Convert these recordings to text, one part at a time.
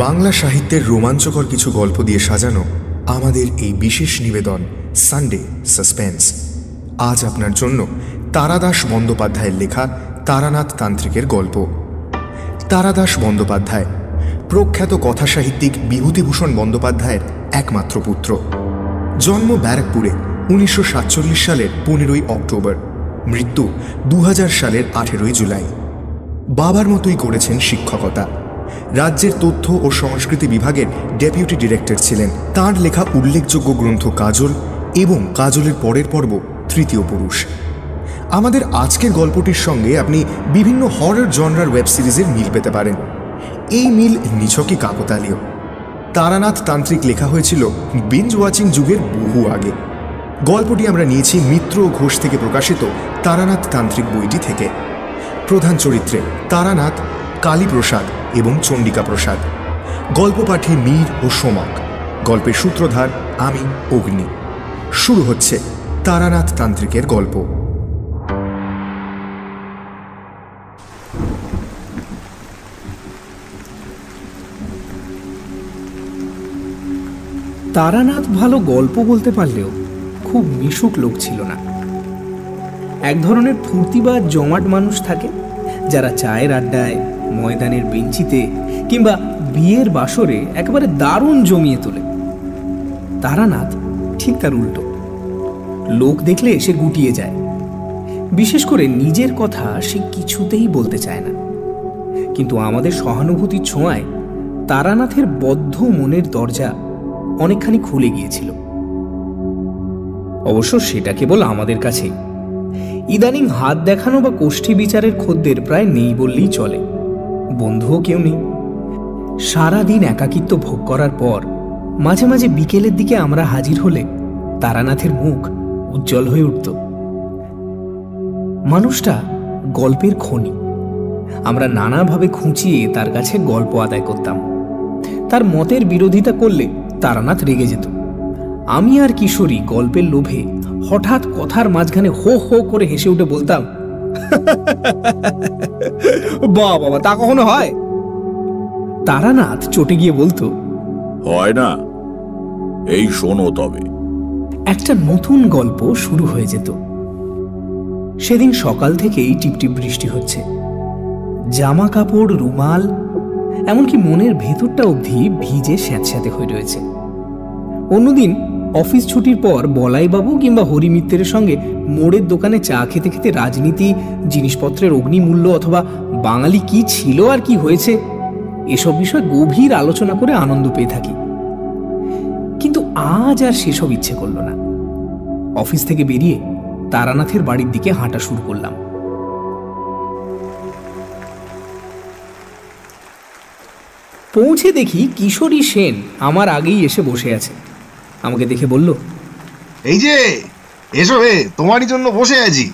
বাংলা সাহিত্যের রোমাঞ্চকর কিছু গল্প দিয়ে সাজানো আমাদের এই বিশেষ নিবেদন সানডে সাসপেন্স। আজ আপনার জন্য তারাদাস বন্দ্যোপাধ্যায়ের লেখা তারানাথ তান্ত্রিকের গল্প। তারাদাস বন্দ্যোপাধ্যায় প্রখ্যাত কথাসাহিত্যিক বিভূতিভূষণ বন্দ্যোপাধ্যায়ের একমাত্র পুত্র। জন্ম ব্যারাকপুরে 1947 সালের 15ই অক্টোবর, মৃত্যু 2000 সালের 18ই জুলাই। বাবার মতোই করেছেন শিক্ষকতা। রাজ্যের তথ্য ও সংস্কৃতি বিভাগের ডেপুটি ডিরেক্টর ছিলেন। তাঁর লেখা উল্লেখযোগ্য গ্রন্থ কাজল এবং কাজলের পরের পর্ব তৃতীয় পুরুষ। আমাদের আজকের গল্পটির সঙ্গে আপনি বিভিন্ন হরর জনরার ওয়েব সিরিজের মিল পেতে পারেন। এই মিল নিছকই কাকতালীয়। তারানাথ তান্ত্রিক লেখা হয়েছিল বিঞ্জ ওয়াচিং যুগের বহু আগে। গল্পটি আমরা নিয়েছি মিত্র ঘোষ থেকে প্রকাশিত তারানাথ তান্ত্রিক বইটি থেকে। প্রধান চরিত্রে তারানাথ, কালীপ্রসাদ এবং চণ্ডিকা প্রসাদ। গল্প পাঠে মীর ও সোমক। গল্পের সূত্রধার আমি, অগ্নি। শুরু হচ্ছে তারানাথ তান্ত্রিকের গল্প। তারানাথ ভালো গল্প বলতে পারলেও খুব মিশুক লোক ছিল না। এক ধরনের ফুর্তিবাজ জমাট মানুষ থাকে যারা চায়ের আড্ডায়, ময়দানের বেঞ্চিতে কিংবা বিয়ের বাসরে একেবারে দারুণ জমিয়ে তোলে। তারানাথ ঠিক তার উল্টো। লোক দেখলে সে গুটিয়ে যায়। বিশেষ করে নিজের কথা সে কিছুতেই বলতে চায় না। কিন্তু আমাদের সহানুভূতির ছোঁয়ায় তারানাথের বদ্ধ মনের দরজা অনেকখানি খুলে গিয়েছিল। অবশ্য সেটা কেবল আমাদের কাছেই। ইদানিং হাত দেখানো বা কোষ্ঠী বিচারের খদ্দের প্রায় নেই বললেই চলে। বন্ধুও কেউ নেই। সারাদিন একাকিত্ব ভোগ করার পর মাঝে মাঝে বিকেলের দিকে আমরা হাজির হলে তারানাথের মুখ উজ্জ্বল হয়ে উঠত। মানুষটা গল্পের খনি। আমরা নানাভাবে খুঁচিয়ে তার কাছে গল্প আদায় করতাম। তার মতের বিরোধিতা করলে তারানাথ রেগে যেত। আমি আর কিশোরী গল্পের লোভে হঠাৎ কথার মাঝখানে হো হো করে হেসে উঠে বলতাম, বাবা তা কখনো হয়? তারানাথ চটে গিয়ে বলতো, হয় না, এই শোনো তবে। একটা নতুন গল্প শুরু হয়ে যেত। সেদিন সকাল থেকেই টিপটিপ বৃষ্টি হচ্ছে। জামা কাপড়, রুমাল, এমনকি মনের ভেতরটা অবধি ভিজে স্যাঁতস্যাঁতে হয়ে রয়েছে। অন্যদিন অফিস ছুটির পর বলাইবাবু কিংবা হরিমিত্রের সঙ্গে মোড়ের দোকানে চা খেতে খেতে রাজনীতি, জিনিসপত্রের অগ্নিমূল্য অথবা বাঙালি কি ছিল আর কি হয়েছে এসব বিষয় গভীর আলোচনা করে আনন্দ পেয়ে থাকি। কিন্তু আজ আর সেসব ইচ্ছে করল না। অফিস থেকে বেরিয়ে তারানাথের বাড়ির দিকে হাঁটা শুরু করলাম। পৌঁছে দেখি কিশোরী সেন আমার আগেই এসে বসে আছে। আমাকে দেখে বলল, এই যে এসো, তোমারই জন্য বসে আছি।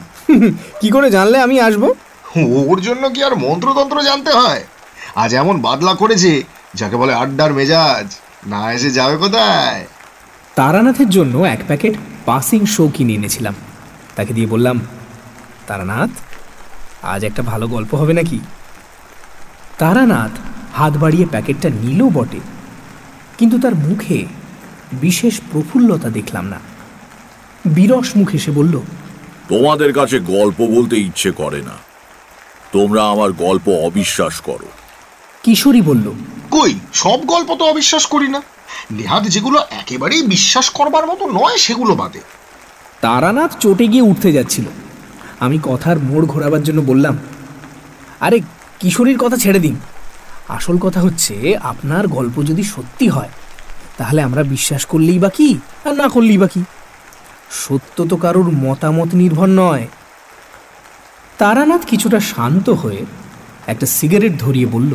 কি করে জানলে আমি আসবো? ওর জন্য কি আর মন্ত্রতন্ত্র জানতে হয়? আজ এমন বাদলা করেছে যাকে বলে আড্ডার মেজাজ, না এসে যাবে কোথায়? তারানাথের জন্য এক প্যাকেট পাসিং শো কিনে এনেছিলাম। তাকে দিয়ে বললাম, তারানাথ, আজ একটা ভালো গল্প হবে নাকি? তারানাথ হাত বাড়িয়ে প্যাকেটটা নিল বটে, কিন্তু তার মুখে বিশেষ প্রফুল্লতা দেখলাম না। বিরস মুখে সে বলল, তোমাদের কাছে গল্প বলতে ইচ্ছে করে না, তোমরা আমার গল্প অবিশ্বাস করো। কিশোরী বলল, কই, সব গল্প তো অবিশ্বাস করি না। নেহাত যেগুলো একেবারেই বিশ্বাস করবার মতো নয় সেগুলো বাদে। তারানাথ চটে গিয়ে উঠতে যাচ্ছিল। আমি কথার মোড় ঘোরাবার জন্য বললাম, আরে কিশোরীর কথা ছেড়ে দিন। আসল কথা হচ্ছে, আপনার গল্প যদি সত্যি হয় তাহলে আমরা বিশ্বাস করলেই বা কি আর না করলেই বা কি? সত্য তো কারোর মতামত নির্ভর নয়। তারানাথ কিছুটা শান্ত হয়ে একটা সিগারেট ধরিয়ে বলল,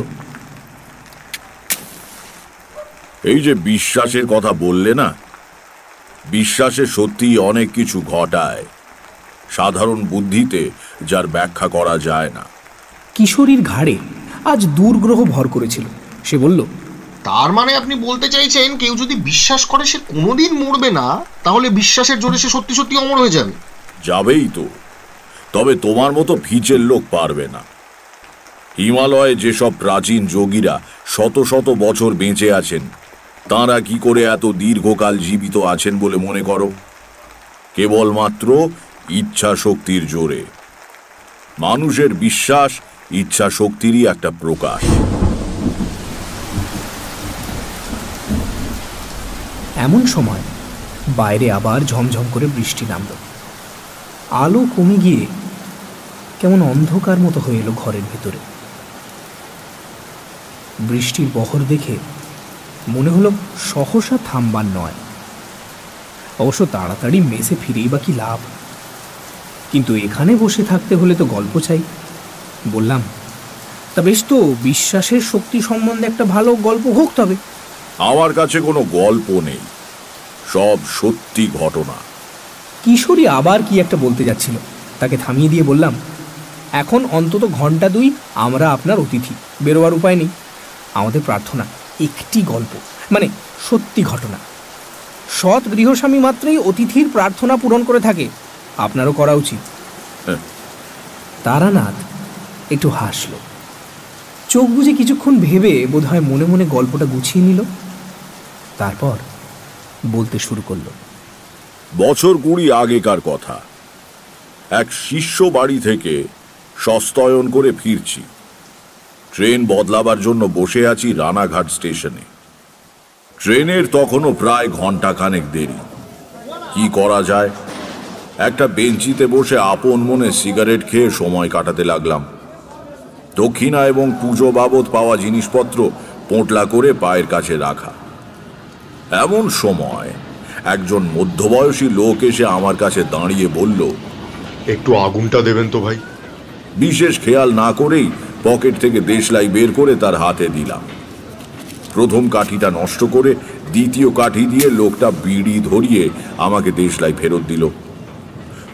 এই যে বিশ্বাসের কথা বললে না, বিশ্বাসে সত্যি অনেক কিছু ঘটায়, সাধারণ বুদ্ধিতে যার ব্যাখ্যা করা যায় না। কিশোরীর ঘাড়ে আজ দুর্গ্রহ ভর করেছিল। সে বলল, তার মানে আপনি বলতে চাইছেন কেউ যদি বিশ্বাস করে সে কোনোদিন মরবে না, তাহলে বিশ্বাসের জোরে সে সত্যি সত্যি অমর হয়ে যাবে? যাবেই তো, তবে তোমার মতো ভিচের লোক পারবে না। হিমালয়ে যেসব প্রাচীন যোগীরা শত শত বছর বেঁচে আছেন, তাঁরা কি করে এত দীর্ঘকাল জীবিত আছেন বলে মনে করো? কেবলমাত্র ইচ্ছা শক্তির জোরে। মানুষের বিশ্বাস ইচ্ছা শক্তিরই একটা প্রকাশ। এমন সময় বাইরে আবার ঝমঝম করে বৃষ্টি নামল। আলো কমে গিয়ে কেমন অন্ধকার মতো হয়ে এলো ঘরের ভেতরে। বৃষ্টির বহর দেখে মনে হলো সহসা থামবার নয়। অবশ্য তাড়াতাড়ি মেসে ফিরেই বা কি লাভ? কিন্তু এখানে বসে থাকতে হলে তো গল্প চাই। বললাম, তা বেশ তো, বিশ্বাসের শক্তি সম্বন্ধে একটা ভালো গল্প হোক তবে। আমার কাছে কোনো গল্প নেই, সব সত্যি ঘটনা। কিশোরী আবার কি একটা বলতে যাচ্ছিল, তাকে থামিয়ে দিয়ে বললাম, এখন অন্তত ঘন্টা 2 আমরা আপনার অতিথি, বেরোবার উপায় নেই। আমাদের প্রার্থনা একটি গল্প, মানে সত্যি ঘটনা। সৎ গৃহস্বামী মাত্রই অতিথির প্রার্থনা পূরণ করে থাকে, আপনারও করা উচিত। তারানাথ একটু হাসল, চোখ বুজে কিছুক্ষণ ভেবে বোধহয় মনে মনে গল্পটা গুছিয়ে নিল। তারপর বলতে শুরু করলো। বছর 20 আগেকার কথা। এক শিষ্য বাড়ি থেকে সস্তয়ন করে ফিরছি। ট্রেন বদলাবার জন্য বসে আছি রানাঘাট স্টেশনে। ট্রেনের তখনও প্রায় ঘন্টাখানেক দেরি। কি করা যায়? একটা বেঞ্চিতে বসে আপন মনে সিগারেট খেয়ে সময় কাটাতে লাগলাম। দক্ষিণা এবং পুজো বাবদ পাওয়া জিনিসপত্র পোঁটলা করে পায়ের কাছে রাখা। এমন সময় একজন মধ্যবয়সী লোক এসে আমার কাছে দাঁড়িয়ে বলল, একটু আগুনটা দেবেন তো ভাই। বিশেষ খেয়াল না করেই পকেট থেকে দেশলাই বের করে তার হাতে দিলাম। প্রথম কাঠিটা নষ্ট করে দ্বিতীয় কাঠি দিয়ে লোকটা বিড়ি ধরিয়ে আমাকে দেশলাই ফেরত দিল।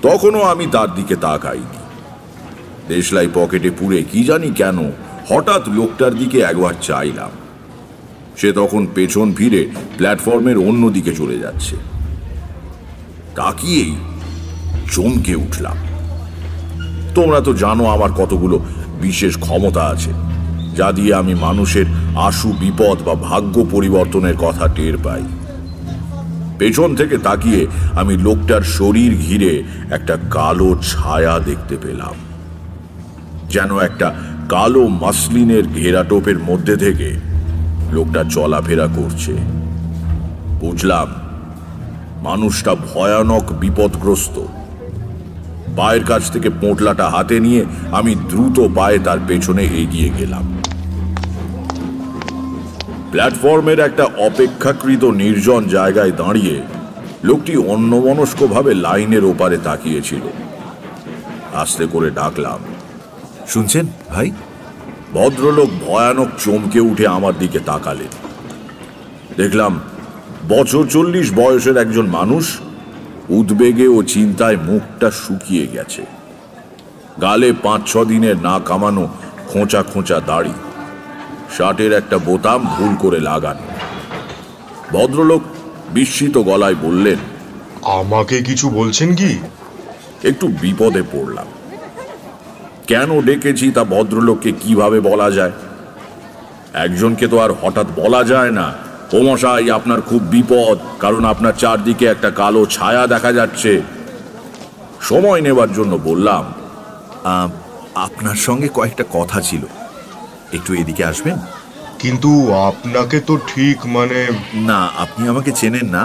তখনও আমি তার দিকে তাকাইনি। দেশলাই পকেটে পুরে কি জানি কেন হঠাৎ লোকটার দিকে একবার চাইলাম। সে তখন পেছন ফিরে প্ল্যাটফর্মের অন্য দিকে চলে যাচ্ছে। তাকিয়েই চমকে উঠলাম। তোমরা তো জানো আমার কতগুলো বিশেষ ক্ষমতা আছে, যা দিয়ে আমি মানুষের আশু বিপদ বা ভাগ্য পরিবর্তনের কথা টের পাই। পেছন থেকে তাকিয়ে আমি লোকটার শরীর ঘিরে একটা কালো ছায়া দেখতে পেলাম, যেন একটা কালো মাসলিনের ঘেরাটোপের মধ্যে থেকে লোকটা চলাফেরা করছে। বুঝলাম মানুষটা ভয়ানক বিপদগ্রস্ত। পায়ের কাছ থেকে পোঁটলাটা হাতে নিয়ে আমি দ্রুত পায়ে তার পেছনে এগিয়ে গেলাম। প্ল্যাটফর্মের একটা অপেক্ষাকৃত নির্জন জায়গায় দাঁড়িয়ে লোকটি অন্যমনস্কভাবে লাইনের ওপারে তাকিয়েছিল। আস্তে করে ডাকলাম, শুনছেন ভাই? ভদ্রলোক ভয়ানক চমকে উঠে আমার দিকে তাকালেন। দেখলাম বছর 40 বয়সের একজন মানুষ। উদ্বেগে ও চিন্তায় মুখটা শুকিয়ে গেছে। গালে 5-6 দিনের না কামানো খোঁচা খোঁচা দাড়ি, শার্টের একটা বোতাম ভুল করে লাগানো। ভদ্রলোক বিস্মিত গলায় বললেন, আমাকে কিছু বলছেন কি? একটু বিপদে পড়লাম। কেন ডেকেছি তা ভদ্রলোককে কিভাবে বলা যায়? একজনকে তো আর হঠাৎ বলা যায় না, ও মশাই আপনার খুব বিপদ, কারণ আপনার চারদিকে একটা কালো ছায়া দেখা যাচ্ছে। সময় নেবার জন্য বললাম, আপনার সঙ্গে কয়েকটা কথা ছিল, একটু এদিকে আসবেন? কিন্তু আপনাকে তো ঠিক না, আপনি আমাকে চেনেন না।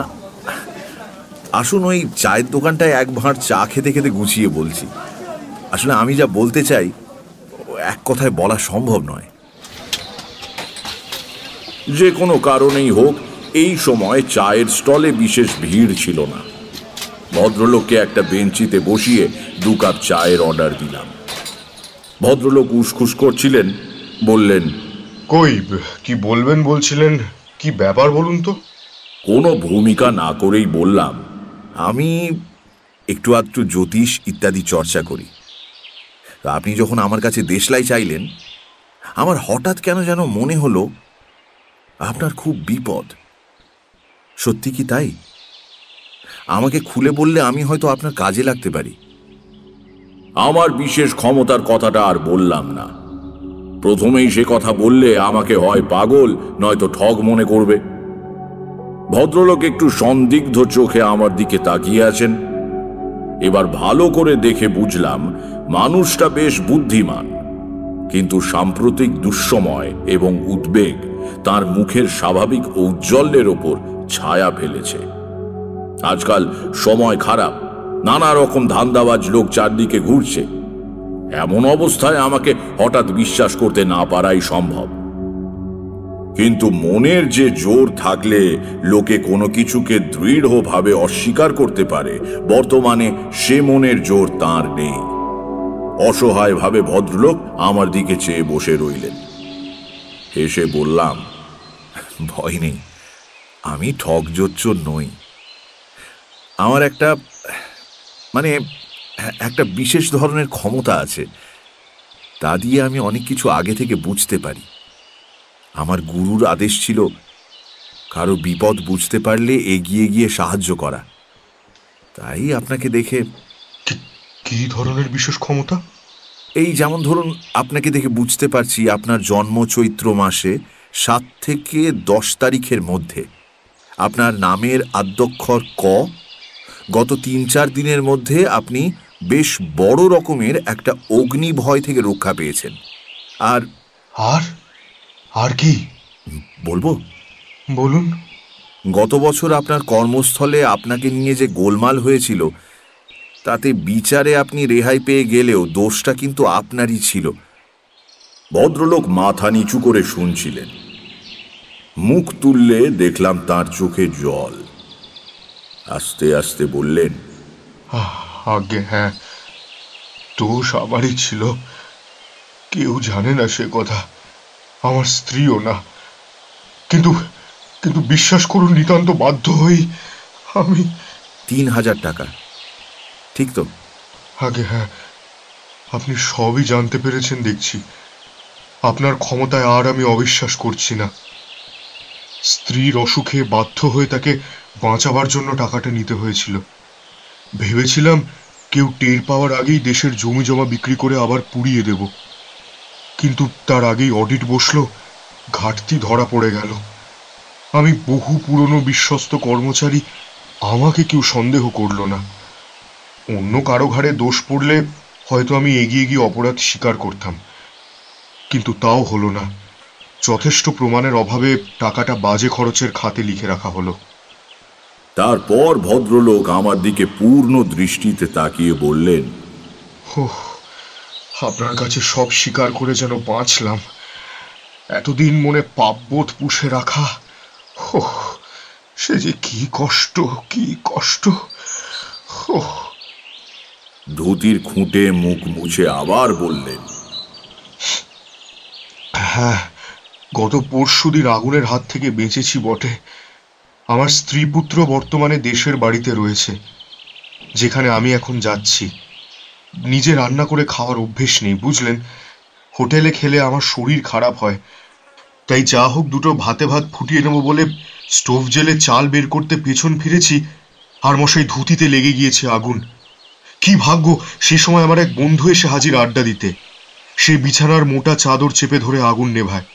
আসুন, ওই চায়ের দোকানটায় এক ভাঁড় চা খেতে খেতে গুছিয়ে বলছি। আসলে আমি যা বলতে চাই এক কথায় বলা সম্ভব নয়। যে কোনো কারণেই হোক এই সময় চায়ের স্টলে বিশেষ ভিড় ছিল না। ভদ্রলোককে একটা বেঞ্চিতে বসিয়ে 2 কাপ চায়ের অর্ডার দিলাম। ভদ্রলোক উসখুস করছিলেন, বললেন, কই কি বলবেন বলছিলেন, কি ব্যাপার বলুন তো? কোনো ভূমিকা না করেই বললাম, আমি একটু আধটু জ্যোতিষ ইত্যাদি চর্চা করি। আপনি যখন আমার কাছে দেশলাই চাইলেন, আমার হঠাৎ কেন যেন মনে হলো আপনার খুব বিপদ। সত্যি কি তাই? আমাকে খুলে বললে আমি হয়তো আপনার কাজে লাগতে পারি। আমার বিশেষ ক্ষমতার কথাটা আর বললাম না। প্রথমেই সে কথা বললে আমাকে হয় পাগল নয়তো ঠগ মনে করবে। ভদ্রলোক একটু সন্দিগ্ধ চোখে আমার দিকে তাকিয়ে আছেন। এবার ভালো করে দেখে বুঝলাম মানুষটা বেশ বুদ্ধিমান, কিন্তু সাম্প্রতিক দুঃসময় এবং উদ্বেগ তার মুখের স্বাভাবিক ঔজ্জ্বল্যের ওপর ছায়া ফেলেছে। আজকাল সময় খারাপ, নানা রকম ধান্দাবাজ লোক চারদিকে ঘুরছে। এমন অবস্থায় আমাকে হঠাৎ বিশ্বাস করতে না পারাই সম্ভব। কিন্তু মনের যে জোর থাকলে লোকে কোনো কিছুকে দৃঢ়ভাবে অস্বীকার করতে পারে, বর্তমানে সে মনের জোর তার নেই। অসহায়ভাবে ভদ্রলোক আমার দিকে চেয়ে বসে রইলেন। হেসে বললাম, ভয় নেই, আমি ঠকজোচ্চোর নই। আমার একটা বিশেষ ধরনের ক্ষমতা আছে, তা দিয়ে আমি অনেক কিছু আগে থেকে বুঝতে পারি। আমার গুরুর আদেশ ছিল কারো বিপদ বুঝতে পারলে এগিয়ে গিয়ে সাহায্য করা। তাই আপনাকে দেখে। কি ধরনের বিশেষ ক্ষমতা? এই যেমন ধরুন, আপনাকে দেখে বুঝতে পারছি আপনার জন্ম চৈত্র মাসে 7 থেকে 10 তারিখের মধ্যে। আপনার নামের আদ্যক্ষর ক। গত 3-4 দিনের মধ্যে আপনি বেশ বড় রকমের একটা অগ্নি ভয় থেকে রক্ষা পেয়েছেন। আর আর আর কি বলবো? বলুন। গত বছর আপনার কর্মস্থলে আপনাকে নিয়ে যে গোলমাল হয়েছিল, তাতে বিচারে আপনি রেহাই পেয়ে গেলেও দোষটা কিন্তু আপনারই ছিল। ভদ্রলোক মাথা নিচু করে শুনছিলেন। মুখ তুললে দেখলাম তার চোখে জল। আস্তে আস্তে বললেন, আগে হ্যাঁ, দোষ আমারই ছিল। কেউ জানে না সে কথা, আমার স্ত্রীও না। কিন্তু কিন্তু বিশ্বাস করুন, নিতান্ত বাধ্য হই আমি। 3000 টাকা, ঠিক তো? আগে হ্যাঁ, আপনি সবই জানতে পেরেছেন দেখছি। আপনার ক্ষমতায় আর আমি অবিশ্বাস করছি না। স্ত্রীর অসুখে বাধ্য হয়ে তাকে বাঁচাবার জন্য টাকাটা নিতে হয়েছিল। ভেবেছিলাম কেউ টের পাওয়ার আগেই দেশের জমি জমা বিক্রি করে আবার পুড়িয়ে দেব। কিন্তু তার আগেই অডিট বসলো, ঘাটতি ধরা পড়ে গেল। আমি বহু পুরনো বিশ্বস্ত কর্মচারী, আমাকে কেউ সন্দেহ করল না। অন্য কারো ঘাড়ে দোষ পড়লে হয়তো আমি এগিয়ে গিয়ে অপরাধ স্বীকার করতাম, কিন্তু তাও হলো না। যথেষ্ট প্রমাণের অভাবে টাকাটা বাজে খরচের খাতে লিখে রাখা হলো। তারপর ভদ্রলোক আমার দিকে পূর্ণ দৃষ্টিতে তাকিয়ে বললেন, আপনার কাছে সব স্বীকার করে যেন বাঁচলাম। এতদিন মনে পাপবোধ পুষে রাখা, সে যে কি কষ্ট, কি কষ্ট। ধুতির খুঁটে মুখ মুছে আবার বললেন, হ্যাঁ, গত পরশুদিন আগুনের হাত থেকে বেঁচেছি বটে। আমার স্ত্রী পুত্র বর্তমানে দেশের বাড়িতে রয়েছে, যেখানে আমি এখন যাচ্ছি। নিজে রান্না করে খাওয়ার অভ্যেস নেই, বুঝলেন। হোটেলে খেলে আমার শরীর খারাপ হয়, তাই যা হোক দুটো ভাতে ভাত ফুটিয়ে নেব বলে স্টোভ জেলে চাল বের করতে পেছন ফিরেছি, আর মশাই ধুতিতে লেগে গিয়েছে আগুন। কি ভাগ্য, সে সময় আমার এক বন্ধু এসে হাজির আড্ডা দিতে। সে বিছানার মোটা চাদর চেপে ধরে আগুন নেভায়।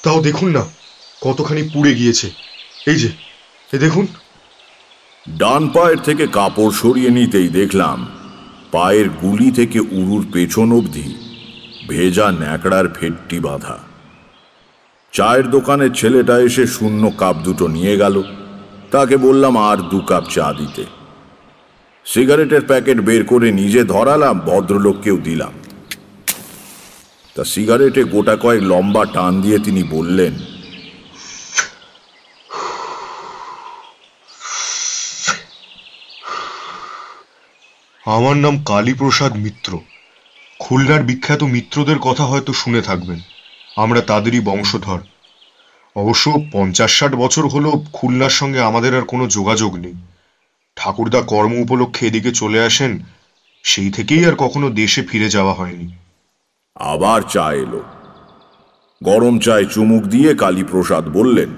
তাও দেখুন না কতখানি পুড়ে গিয়েছে। এই যে, এ দেখুন। ডান পায়ের থেকে কাপড় সরিয়ে নিতেই দেখলাম পায়ের গুলি থেকে উরুর পেছন অবধি ভেজা ন্যাকড়ার ফেটটি বাঁধা। চায়ের দোকানের ছেলেটা এসে শূন্য কাপ দুটো নিয়ে গেল। তাকে বললাম আর 2 কাপ চা দিতে। সিগারেটের প্যাকেট বের করে নিজে ধরালাম, ভদ্রলোককেও দিলাম। তা সিগারেটে গোটা কয়েক লম্বা টান দিয়ে তিনি বললেন, আমার নাম কালীপ্রসাদ মিত্র। খুলনার বিখ্যাত মিত্রদের কথা হয়তো শুনে থাকবেন, আমরা তাদেরই বংশধর। অবশ্য 50-60 বছর হলো খুলনার সঙ্গে আমাদের আর কোনো যোগাযোগ নেই। ঠাকুরদা কর্ম উপলক্ষে এদিকে চলে আসেন, সেই থেকেই আর কখনো দেশে ফিরে যাওয়া হয়নি। আবার চা এলো। গরম চায় চুমুক দিয়ে কালীপ্রসাদ বললেন,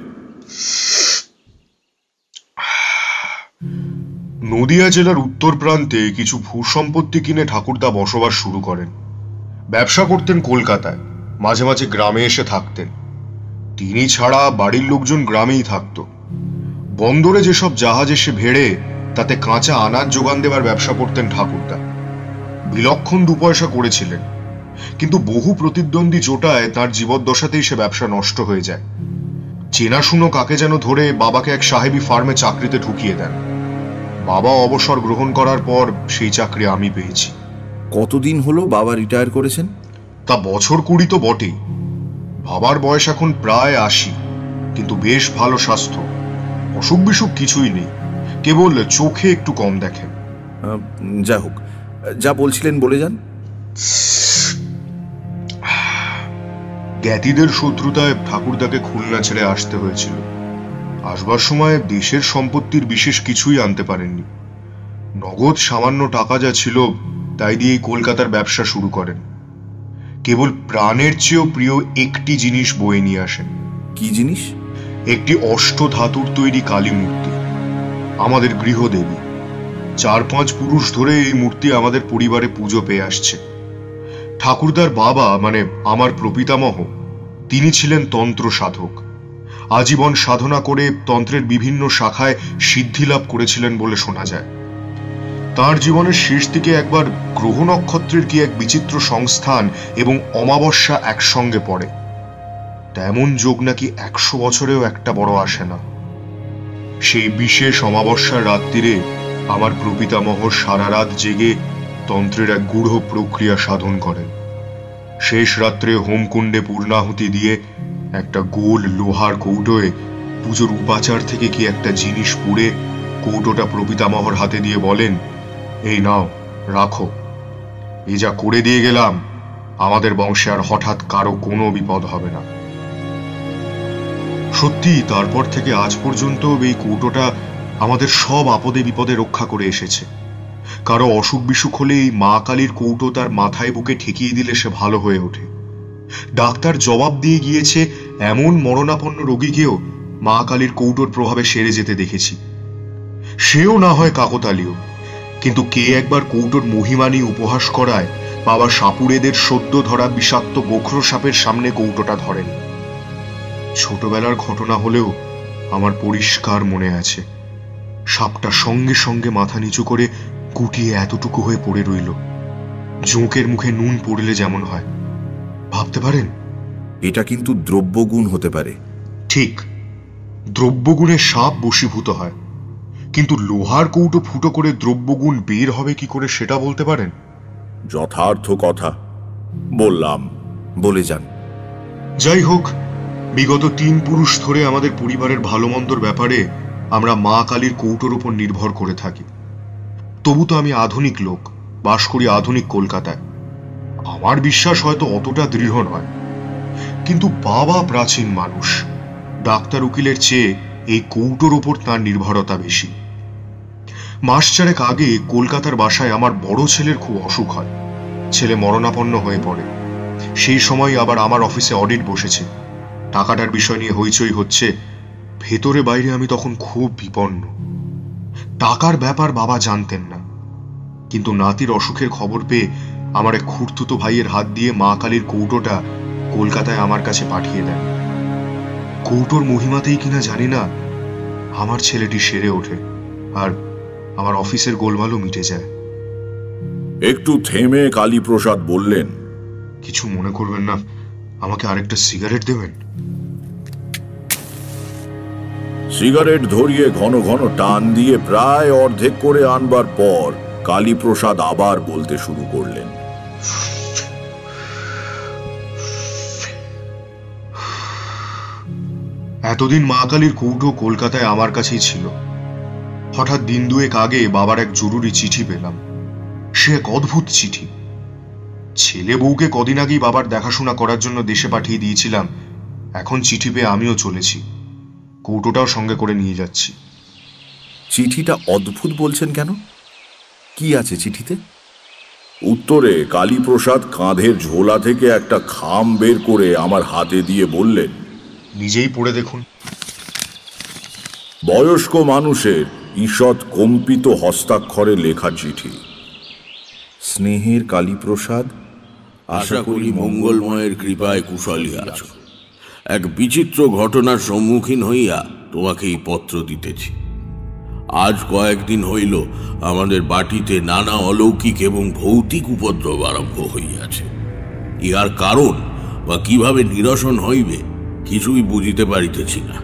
নদিয়া জেলার উত্তর প্রান্তে কিছু ভূসম্পত্তি কিনে ঠাকুরদা বসবাস শুরু করেন। ব্যবসা করতেন কলকাতায়, মাঝে মাঝে গ্রামে এসে থাকতেন। তিনি ছাড়া বাড়ির লোকজন গ্রামেই থাকত। বন্দরে যেসব জাহাজ এসে ভেড়ে তাতে কাঁচা আনাজ যোগান দেওয়ার ব্যবসা করতেন ঠাকুরদা। বিলক্ষণ 2 পয়সা করেছিলেন, কিন্তু বহু প্রতিদ্বন্দ্বী জোটায় তার জীবদ্দশাতেই সে ব্যবসা নষ্ট হয়ে যায়। চেনাশুনো কাকে যেন ধরে বাবাকে এক সাহেবী ফার্মে চাকরিতে ঢুকিয়ে দেন। বাবা অবসর গ্রহণ করার পর সেই চাকরি আমি পেয়েছি। কতদিন হলো বাবা রিটায়ার করেছেন? তা বছর 20 তো বটেই। বাবার বয়স এখন প্রায় 80, কিন্তু বেশ ভালো স্বাস্থ্য, অসুখ বিসুখ কিছুই নেই, কেবল চোখে একটু কম দেখেন। যা হোক, যা বলছিলেন বলে যান। জ্ঞাতিদের শত্রুতায় ঠাকুরদাকে খুলনা ছেড়ে আসতে হয়েছিল। আসবার সময় দেশের সম্পত্তির বিশেষ কিছুই আনতে পারেননি। নগদ সামান্য টাকা যা ছিল তাই দিয়েই কলকাতার ব্যবসা শুরু করেন। কেবল প্রাণের চেয়েও প্রিয় একটি জিনিস বয়ে নিয়ে আসেন। কি জিনিস? একটি অষ্ট ধাতুর তৈরি কালী মূর্তি, আমাদের গৃহদেবী। 4-5 পুরুষ ধরে এই মূর্তি আমাদের পরিবারে পুজো পেয়ে আসছে। ঠাকুরদার বাবা মানে আমার প্রপিতামহ, তিনি ছিলেন তন্ত্র সাধক। আজীবন সাধনা করে তন্ত্রের বিভিন্ন শাখায় সিদ্ধি লাভ করেছিলেন বলে শোনা যায়। তার জীবনের শেষ দিকে একবার গ্রহ নক্ষত্রের কি এক বিচিত্র সংস্থান এবং অমাবস্যা একসঙ্গে পড়ে। তেমন যোগ নাকি 100 বছরেও একটা বড় আসে না। সেই বিশেষ অমাবস্যার রাত্রিরে আমার প্রপিতামহ সারা রাত জেগে তন্ত্রের এক গূঢ় প্রক্রিয়া সাধন করেন। শেষ রাত্রে হোমকুণ্ডে পূর্ণাহুতি দিয়ে একটা গোল লোহার কৌটোয় পুজোর উপাচার থেকে কি একটা জিনিস পুড়ে কৌটোটা প্রপিতামহর হাতে দিয়ে বলেন, এই নাও, রাখো। এই যা করে দিয়ে গেলাম, আমাদের বংশে আর হঠাৎ কারো কোনো বিপদ হবে না। সত্যি তারপর থেকে আজ পর্যন্ত এই কৌটোটা আমাদের সব আপদে বিপদে রক্ষা করে এসেছে। কারো অসুখ বিসুখ হলে এই মা কালীর কৌটো তার মাথায় বুকে ঠেকিয়ে দিলে সে ভালো হয়ে ওঠে। ডাক্তার জবাব দিয়ে গিয়েছে এমন মরণাপন্ন রোগীকেও মা কালীর কৌটোর প্রভাবে সেরে যেতে দেখেছি। সেও না হয় কাকতালীয়, কিন্তু কে একবার কৌটোর মহিমা নিয়ে উপহাস করায় বাবা সাপুড়েদের সদ্য ধরা বিষাক্ত গোখরো সাপের সামনে কৌটোটা ধরেন। ছোটবেলার ঘটনা হলেও আমার পরিষ্কার মনে আছে, সাপটা সঙ্গে সঙ্গে মাথা নিচু করে গুটিয়ে এতটুকু হয়ে পড়ে রইল, জোঁকের মুখে নুন পড়লে যেমন হয়। ভাবতে পারেন? এটা কিন্তু দ্রব্যগুণ হতে পারে। ঠিক, দ্রব্যগুণে সাপ বশীভূত হয়, কিন্তু লোহার কৌটো ফুটো করে দ্রব্যগুণ বের হবে কি করে সেটা বলতে পারেন? যথার্থ কথা বললাম, বলে যান। যাই হোক, বিগত 3 পুরুষ ধরে আমাদের পরিবারের ভালো মন্দর ব্যাপারে আমরা মা কালীর কৌটোর উপর নির্ভর করে থাকি। তবু তো আমি আধুনিক লোক, বাস করি আধুনিক কলকাতায়। আমার বিশ্বাস হয়তো অতটা দৃঢ় নয়, কিন্তু বাবা প্রাচীন মানুষ, ডাক্তার উকিলের চেয়ে এই কৌটোর ওপর তাঁর নির্ভরতা বেশি। মাস 4 আগে কলকাতার বাসায় আমার বড় ছেলের খুব অসুখ হয়। ছেলে মরণাপন্ন হয়ে পড়ে। সেই সময় আবার আমার অফিসে অডিট বসেছে, টাকাটার বিষয় নিয়ে হইচই হচ্ছে। ভেতরে বাইরে আমি তখন খুব বিপন্ন। টাকার ব্যাপার বাবা জানতেন না, কিন্তু নাতির অসুখের খবর পেয়ে আমার এক খুড়তুতো ভাইয়ের হাত দিয়ে মা কালীর কৌটোটা কলকাতায় আমার কাছে পাঠিয়ে দেন। কৌটোর মহিমাতেই কিনা জানি না আমার ছেলেটি সেরে ওঠে, আর আমার অফিসের গোলমালও মিটে যায়। একটু থেমে কালীপ্রসাদ বললেন, কিছু মনে করবেন না, আমাকে আরেকটা সিগারেট দেবেন? সিগারেট ধরিয়ে ঘন ঘন টান দিয়ে প্রায় অর্ধেক করে আনবার পর কালীপ্রসাদ আবার বলতে শুরু করলেন, এতদিন মা কালীর কৌটো কলকাতায় আমার কাছেই ছিল। হঠাৎ দিন 2 আগে বাবার এক জরুরি চিঠি পেলাম। সে এক অদ্ভুত চিঠি। ছেলে বউকে কদিন আগেই বাবার দেখাশোনা করার জন্য দেশে পাঠিয়ে দিয়েছিলাম, এখন চিঠি পেয়ে আমিও চলেছি, কৌটোটাও সঙ্গে করে নিয়ে যাচ্ছি। চিঠিটা অদ্ভুত বলছেন কেন? কি আছে চিঠিতে? উত্তরে কালীপ্রসাদ কাঁধের ঝোলা থেকে একটা খাম বের করে আমার হাতে দিয়ে বললেন, নিজেই পড়ে দেখুন। বয়স্ক মানুষের ঈষৎ কম্পিত হস্তাক্ষরে লেখা চিঠি। স্নেহের কালীপ্রসাদ, আশা করি মঙ্গলময়ের কৃপায় কুশলী আছো। এক বিচিত্র ঘটনার সম্মুখীন হইয়া তোমাকে এই পত্র দিতেছি। আজ কয়েকদিন হইল আমাদের বাটিতে নানা অলৌকিক এবং ভৌতিক উপদ্রব আরম্ভ হইয়াছে। ইহার কারণ বা কিভাবে নিরসন হইবে কিছুই বুঝিতে পারিতেছি না।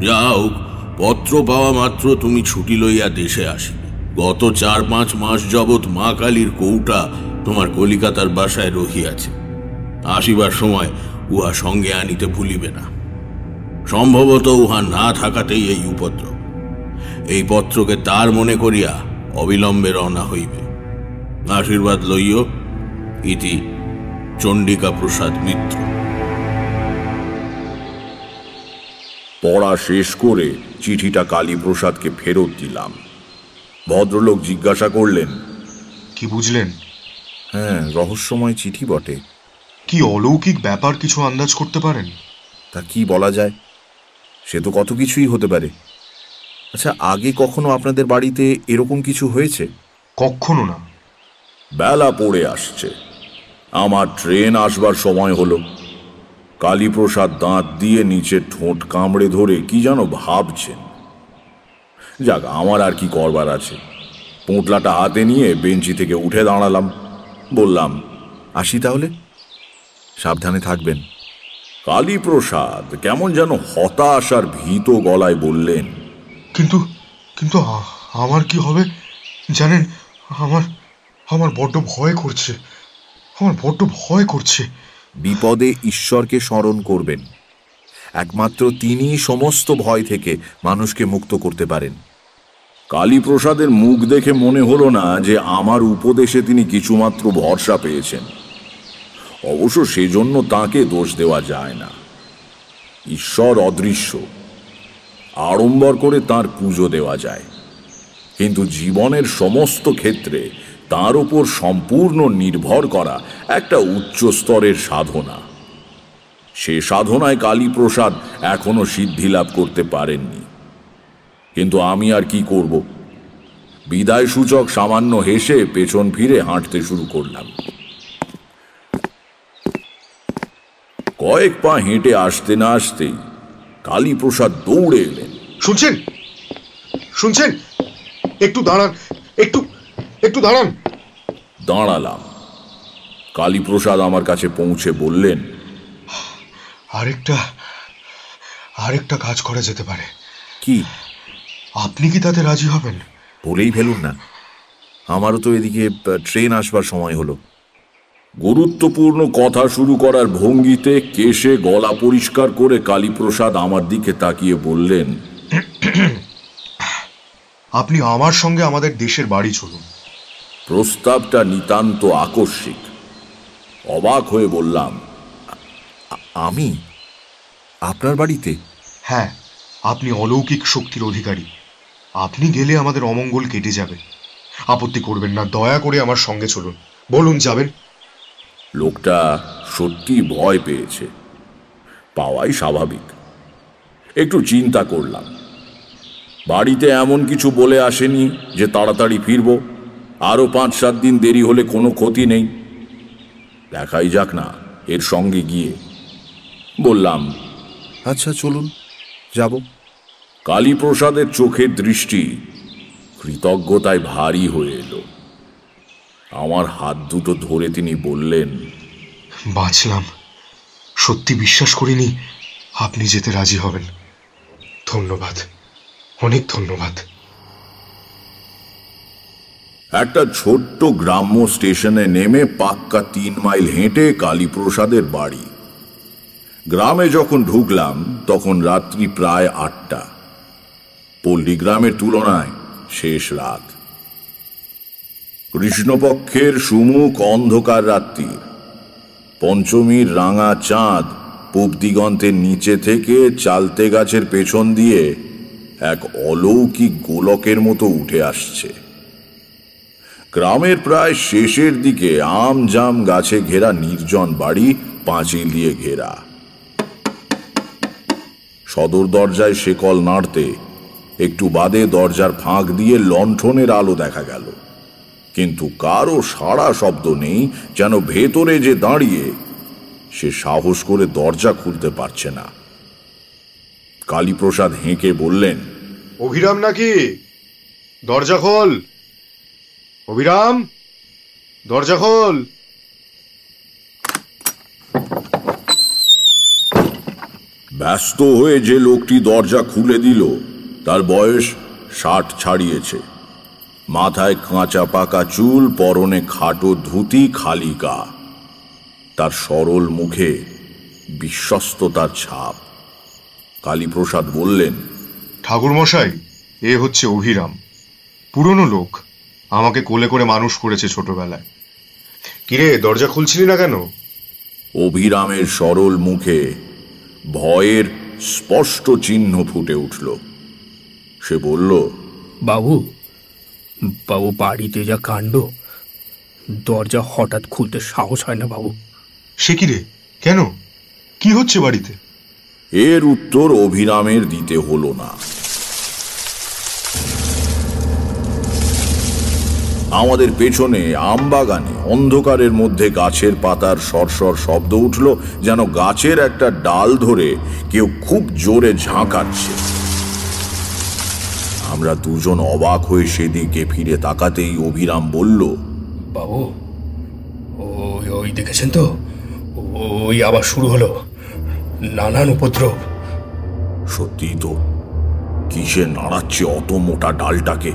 যা হোক, পত্র পাওয়া মাত্র তুমি ছুটি লইয়া দেশে আসিবে। গত 4-5 মাস যাবৎ মা কালীর কৌটা তোমার কলিকাতার বাসায় রহিয়াছে। আসিবার সময় উহা সঙ্গে আনিতে ভুলিবে না। সম্ভবত উহা না থাকাতেই এই উপদ্রব। এই পত্রকে তার মনে করিয়া অবিলম্বে রওনা হইবে। আশীর্বাদ লইও। ইতি চণ্ডিকা প্রসাদ মিত্র। পড়া শেষ করে চিঠিটা কালীপ্রসাদকে ফেরত দিলাম। ভদ্রলোক জিজ্ঞাসা করলেন, কি বুঝলেন? হ্যাঁ, রহস্যময় চিঠি বটে। কি অলৌকিক ব্যাপার কিছু আন্দাজ করতে পারেন? তা কি বলা যায়? সে তো কত কিছুই হতে পারে। আচ্ছা, আগে কখনো আপনাদের বাড়িতে এরকম কিছু হয়েছে? কখনো না। বেলা পড়ে আসছে, আমার ট্রেন আসবার সময় হলো। কালীপ্রসাদ দাঁত দিয়ে নিচে ঠোঁট কামড়ে ধরে কি যেন ভাবছেন। যাক, আমার আর কি করবার আছে। পোঁটলাটা হাতে নিয়ে বেঞ্চি থেকে উঠে দাঁড়ালাম। বললাম, আসি তাহলে, সাবধানে থাকবেন। কালীপ্রসাদ কেমন যেন হতাশ আর ভীত গলায় বললেন, কিন্তু কিন্তু আমার কি হবে জানেন? আমার বড্ড ভয় করছে। আমার বড্ড ভয় করছে। বিপদে ঈশ্বরকে স্মরণ করবেন। একমাত্র তিনি সমস্ত ভয় থেকে মানুষকে মুক্ত করতে পারেন। কালীপ্রসাদের মুখ দেখে মনে হলো না যে আমার উপদেশে তিনি কিছুমাত্র ভরসা পেয়েছেন। অবশ্য সেজন্য তাকে দোষ দেওয়া যায় না। ঈশ্বর অদৃশ্য, আড়ম্বর করে তাঁর পুজো দেওয়া যায়, কিন্তু জীবনের সমস্ত ক্ষেত্রে তার উপর সম্পূর্ণ নির্ভর করা একটা উচ্চ স্তরের সাধনা। সে সাধনায় কালীপ্রসাদ এখনো সিদ্ধি লাভ করতে পারেননি। কিন্তু আমি আর কি করব? বিদায় সূচক সামান্য হেসে পেছন ফিরে হাঁটতে শুরু করলাম। কয়েক পা হেঁটে আসতে না আসতেই কালীপ্রসাদ দৌড়ে এলেন। শুনছেন? শুনছেন? একটু দাঁড়ান, একটু দাঁড়ান। দাঁড়ালাম। কালীপ্রসাদ আমার কাছে পৌঁছে বললেন, আরেকটা কাজ করা যেতে পারে। কি? আপনি কি তাতে রাজি হবেন? বলেই ফেলুন না, আমারও তো এদিকে ট্রেন আসবার সময় হলো। গুরুত্বপূর্ণ কথা শুরু করার ভঙ্গিতে কেশে গলা পরিষ্কার করে কালীপ্রসাদ আমার দিকে তাকিয়ে বললেন, আপনি আমার সঙ্গে আমাদের দেশের বাড়ি চলুন। প্রস্তাবটা নিতান্ত আকস্মিক। অবাক হয়ে বললাম, আমি আপনার বাড়িতে? হ্যাঁ, আপনি অলৌকিক শক্তির অধিকারী। আপনি গেলে আমাদের অমঙ্গল কেটে যাবে। আপত্তি করবেন না, দয়া করে আমার সঙ্গে চলুন। বলুন, যাবেন? লোকটা সত্যি ভয় পেয়েছে, পাওয়াই স্বাভাবিক। একটু চিন্তা করলাম। বাড়িতে এমন কিছু বলে আসেনি যে তাড়াতাড়ি ফিরব। আরো 5-7 দিন দেরি হলে কোনো ক্ষতি নেই। দেখাই যাক না এর সঙ্গে গিয়ে। বললাম, আচ্ছা চলুন, যাব। কালীপ্রসাদের চোখের দৃষ্টি কৃতজ্ঞতায় ভারী হয়ে এলো। আমার হাত দুটো ধরে তিনি বললেন, বাঁচলাম। সত্যি বিশ্বাস করিনি আপনি যেতে রাজি হবেন। ধন্যবাদ, অনেক ধন্যবাদ। একটা ছোট্ট গ্রাম্য স্টেশনে নেমে পাক্কা 3 মাইল হেঁটে কালীপ্রসাদের বাড়ি। গ্রামে যখন ঢুকলাম তখন রাত্রি প্রায় 8টা। পল্লীগ্রামের তুলনায় শেষ রাত। কৃষ্ণপক্ষের সুমুখ অন্ধকার রাত্রি। পঞ্চমীর রাঙা চাঁদ পূব দিগন্তের নিচে থেকে চালতে গাছের পেছন দিয়ে এক অলৌকিক গোলকের মতো উঠে আসছে। গ্রামের প্রায় শেষের দিকে আম জাম গাছে ঘেরা নির্জন বাড়ি, পাঁচিল দিয়ে ঘেরা। সদর দরজায় শেকল নাড়তে একটু বাদে দরজার ফাঁক দিয়ে লণ্ঠনের আলো দেখা গেল। কিন্তু কারো সাড়া শব্দ নেই, যেন ভেতরে যে দাঁড়িয়ে সে সাহস করে দরজা খুলতে পারছে না। কালীপ্রসাদ হেঁকে বললেন, অভিরাম নাকি? দরজা খোল অভিরাম, দরজা খোল। ব্যস্ত হয়ে যে লোকটি দরজা খুলে দিল তার বয়স 60 ছাড়িয়েছে। মাথায় কাঁচা পাকা চুল, পরনে খাটো ধুতি, খালি গা। তার সরল মুখে বিশ্বস্ততার ছাপ। কালীপ্রসাদ বললেন, ঠাকুরমশাই, এ হচ্ছে অভিরাম, পুরনো লোক, আমাকে কোলে করে মানুষ করেছে ছোটবেলায়। কিরে, দরজা খুলছিলি না কেন? অভিরামের সরল মুখে ভয়ের স্পষ্ট চিহ্ন ফুটে উঠল। সে বলল, বাবু, বাড়িতে যা কাণ্ড, দরজা হঠাৎ খুলতে সাহস হয় না বাবু। সে কি রে, কেন, কি হচ্ছে বাড়িতে? এর উত্তর অভিরামের দিতে হলো না। আমাদের পেছনে আমবাগানে অন্ধকারের মধ্যে গাছের পাতার সরসর শব্দ উঠল, যেন গাছের একটা ডাল ধরে কেউ খুব জোরে ঝাঁকাচ্ছে। আমরা দুজন অবাক হয়ে সেদিকে ফিরে তাকাতেই অভিরাম বলল, বাবু, ওই দেখেছেন তো, ওই আবার শুরু হলো নানান উপদ্রব। সত্যি তো, কিসে নাড়াচ্ছে অত মোটা ডালটাকে?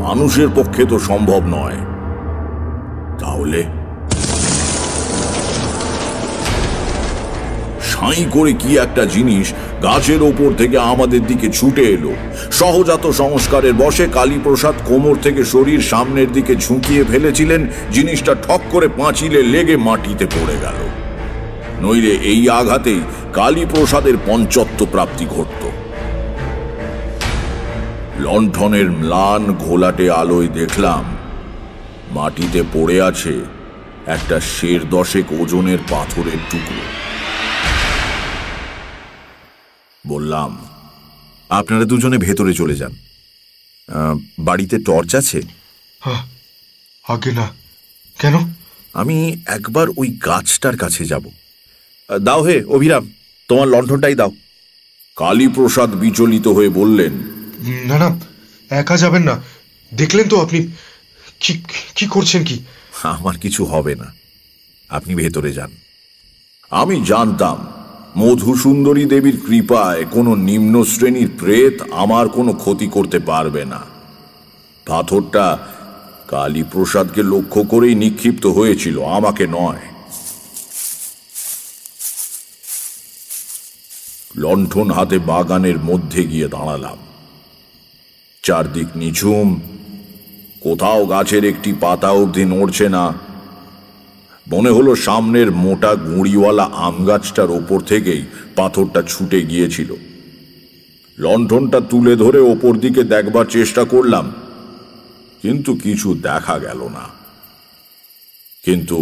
মানুষের পক্ষে তো সম্ভব নয়। তাহলে সাই করে কি একটা জিনিস গাছের ওপর থেকে আমাদের দিকে ছুটে এলো। সহজাত সংস্কারের বশে কালীপ্রসাদ কোমর থেকে শরীর সামনের দিকে ঝুঁকিয়ে ফেলেছিলেন। জিনিসটা ঠক করে পাঁচিলে লেগে মাটিতে পড়ে গেল। নইলে এই আঘাতেই কালীপ্রসাদের পঞ্চত্ব প্রাপ্তি ঘটত। লণ্ঠনের ম্লান ঘোলাটে আলোয় দেখলাম মাটিতে পড়ে আছে একটা 10 ওজনের পাথরের টুকরো। বললাম, আপনারা দুজনে ভেতরে চলে যান। বাড়িতে টর্চ আছে? আগে না। কেন? আমি একবার ওই গাছটার কাছে যাব। দাও হে অভিরাম, তোমার লণ্ঠনটাই দাও। কালীপ্রসাদ বিচলিত হয়ে বললেন, না না, একা যাবেন না। দেখলেন তো আপনি কি করছেন। কি? আমার কিছু হবে না, আপনি ভেতরে যান। আমি জানতাম মধুসুন্দরী দেবীর কৃপায় কোনো নিম্ন শ্রেণীর প্রেত আমার কোনো ক্ষতি করতে পারবে না। পাথরটা কালীপ্রসাদকে লক্ষ্য করেই নিক্ষিপ্ত হয়েছিল, আমাকে নয়। লণ্ঠন হাতে বাগানের মধ্যে গিয়ে দাঁড়ালাম। চারদিক নিঝুম, কোথাও গাছের একটি পাতা অবধি নড়ছে না। মনে হলো সামনের মোটা গুঁড়িওয়ালা আম গাছটার ওপর থেকেই পাথরটা ছুটে গিয়েছিল। লণ্ঠনটা তুলে ধরে ওপর দিকে দেখবার চেষ্টা করলাম, কিন্তু কিছু দেখা গেল না। কিন্তু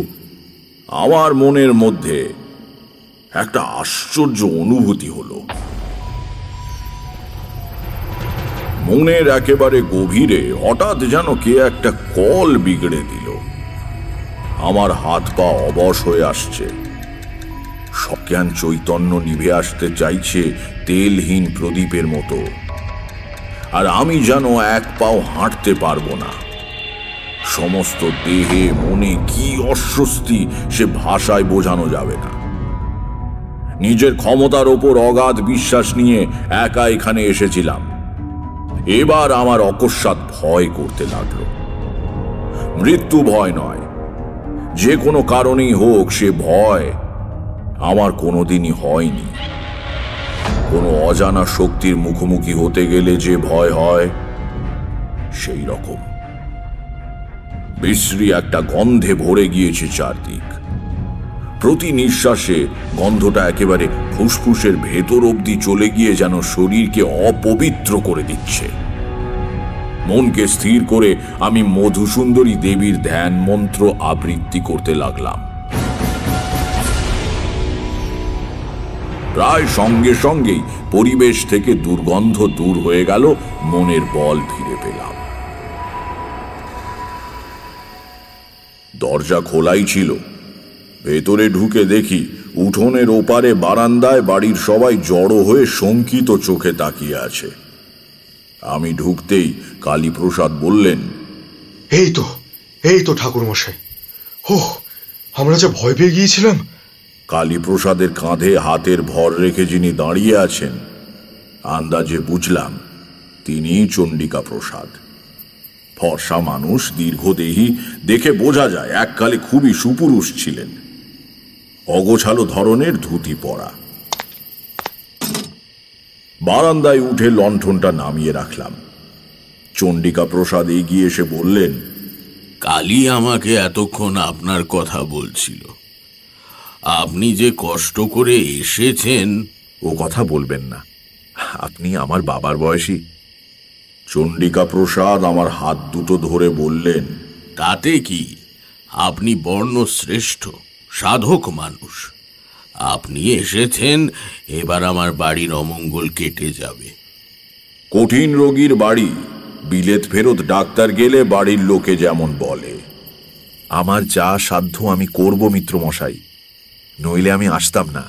আমার মনের মধ্যে একটা আশ্চর্য অনুভূতি হলো। মনের একেবারে গভীরে হঠাৎ যেন কে একটা কল বিগড়ে দিল। আমার হাত পা অবশ হয়ে আসছে, সজ্ঞান চৈতন্য নিভে আসতে চাইছে তেলহীন প্রদীপের মতো। আর আমি যেন এক পাও হাঁটতে পারবো না। সমস্ত দেহে মনে কি অস্বস্তি সে ভাষায় বোঝানো যাবে না। নিজের ক্ষমতার ওপর অগাধ বিশ্বাস নিয়ে একা এখানে এসেছিলাম। এবার আমার অকস্মাৎ ভয় করতে লাগলো। মৃত্যু ভয় নয়, যে কোনো কারণেই হোক সে ভয় আমার কোনোদিনই হয়নি। কোনো অজানা শক্তির মুখোমুখি হতে গেলে যে ভয় হয় সেই রকম। বিশ্রী একটা গন্ধে ভরে গিয়েছে চারদিক। প্রতি নিঃশ্বাসে গন্ধটা একেবারে ফুসফুসের ভেতর অবধি চলে গিয়ে যেন শরীরকে অপবিত্র করে দিচ্ছে। মনকে স্থির করে আমি মধুসুন্দরী দেবীর ধ্যান মন্ত্র আবৃত্তি করতে লাগলাম। প্রায় সঙ্গে সঙ্গেই পরিবেশ থেকে দুর্গন্ধ দূর হয়ে গেল, মনের বল ফিরে পেলাম। দরজা খোলাই ছিল। ভেতরে ঢুকে দেখি উঠোনের ওপারে বারান্দায় বাড়ির সবাই জড়ো হয়ে শঙ্কিত চোখে তাকিয়ে আছে। আমি ঢুকতেই কালীপ্রসাদ বললেন, এই তো ঠাকুর মশাই। আমরা যা ভয় পেয়ে গিয়েছিলাম। কালীপ্রসাদের কাঁধে হাতের ভর রেখে যিনি দাঁড়িয়ে আছেন, আন্দাজে বুঝলাম তিনিই চণ্ডিকা প্রসাদ। ফর্সা মানুষ, দীর্ঘদেহী, দেখে বোঝা যায় এককালে খুবই সুপুরুষ ছিলেন। অগোছালো ধরনের ধুতি পরা। বারান্দায় উঠে লণ্ঠনটা নামিয়ে রাখলাম। চণ্ডিকা প্রসাদ এগিয়ে এসে বললেন, কালী আমাকে এতক্ষণ আপনার কথা বলছিল। আপনি যে কষ্ট করে এসেছেন। ও কথা বলবেন না, আপনি আমার বাবার বয়সী। চণ্ডিকা প্রসাদ আমার হাত দুটো ধরে বললেন, তাতে কি, আপনি বর্ণশ্রেষ্ঠ সাধক মানুষ। আপনি এসেছেন, এবার আমার বাড়ির অমঙ্গল কেটে যাবে। কঠিন রোগীর বাড়ি বিলেত ফেরত ডাক্তার গেলে বাড়ির লোকে যেমন বলে। আমার যা সাধ্য আমি করব মিত্রমশাই, নইলে আমি আসতাম না।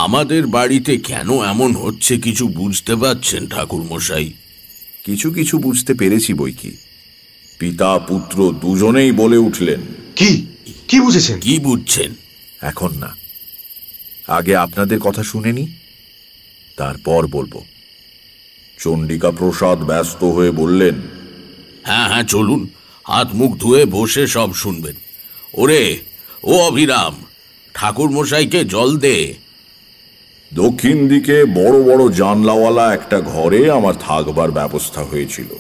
আমাদের বাড়িতে কেন এমন হচ্ছে কিছু বুঝতে পারছেন ঠাকুর মশাই? কিছু কিছু বুঝতে পেরেছি বই কি। পিতা পুত্র দুজনেই বলে উঠলেন। কি বুঝেছেন? কি বুঝছেন? এখন না, আগে আপনাদের কথা শুনেনি, তারপর বলবো। চণ্ডিকা প্রসাদ ব্যস্ত হয়ে বললেন, হ্যাঁ চলুন, হাত মুখ ধুয়ে বসে সব শুনবেন। ও অভিরাম, ঠাকুর মশাইকে জল দে। দক্ষিণ দিকে বড় বড় জানলাওয়ালা একটা ঘরে আমার থাকবার ব্যবস্থা হয়েছিল।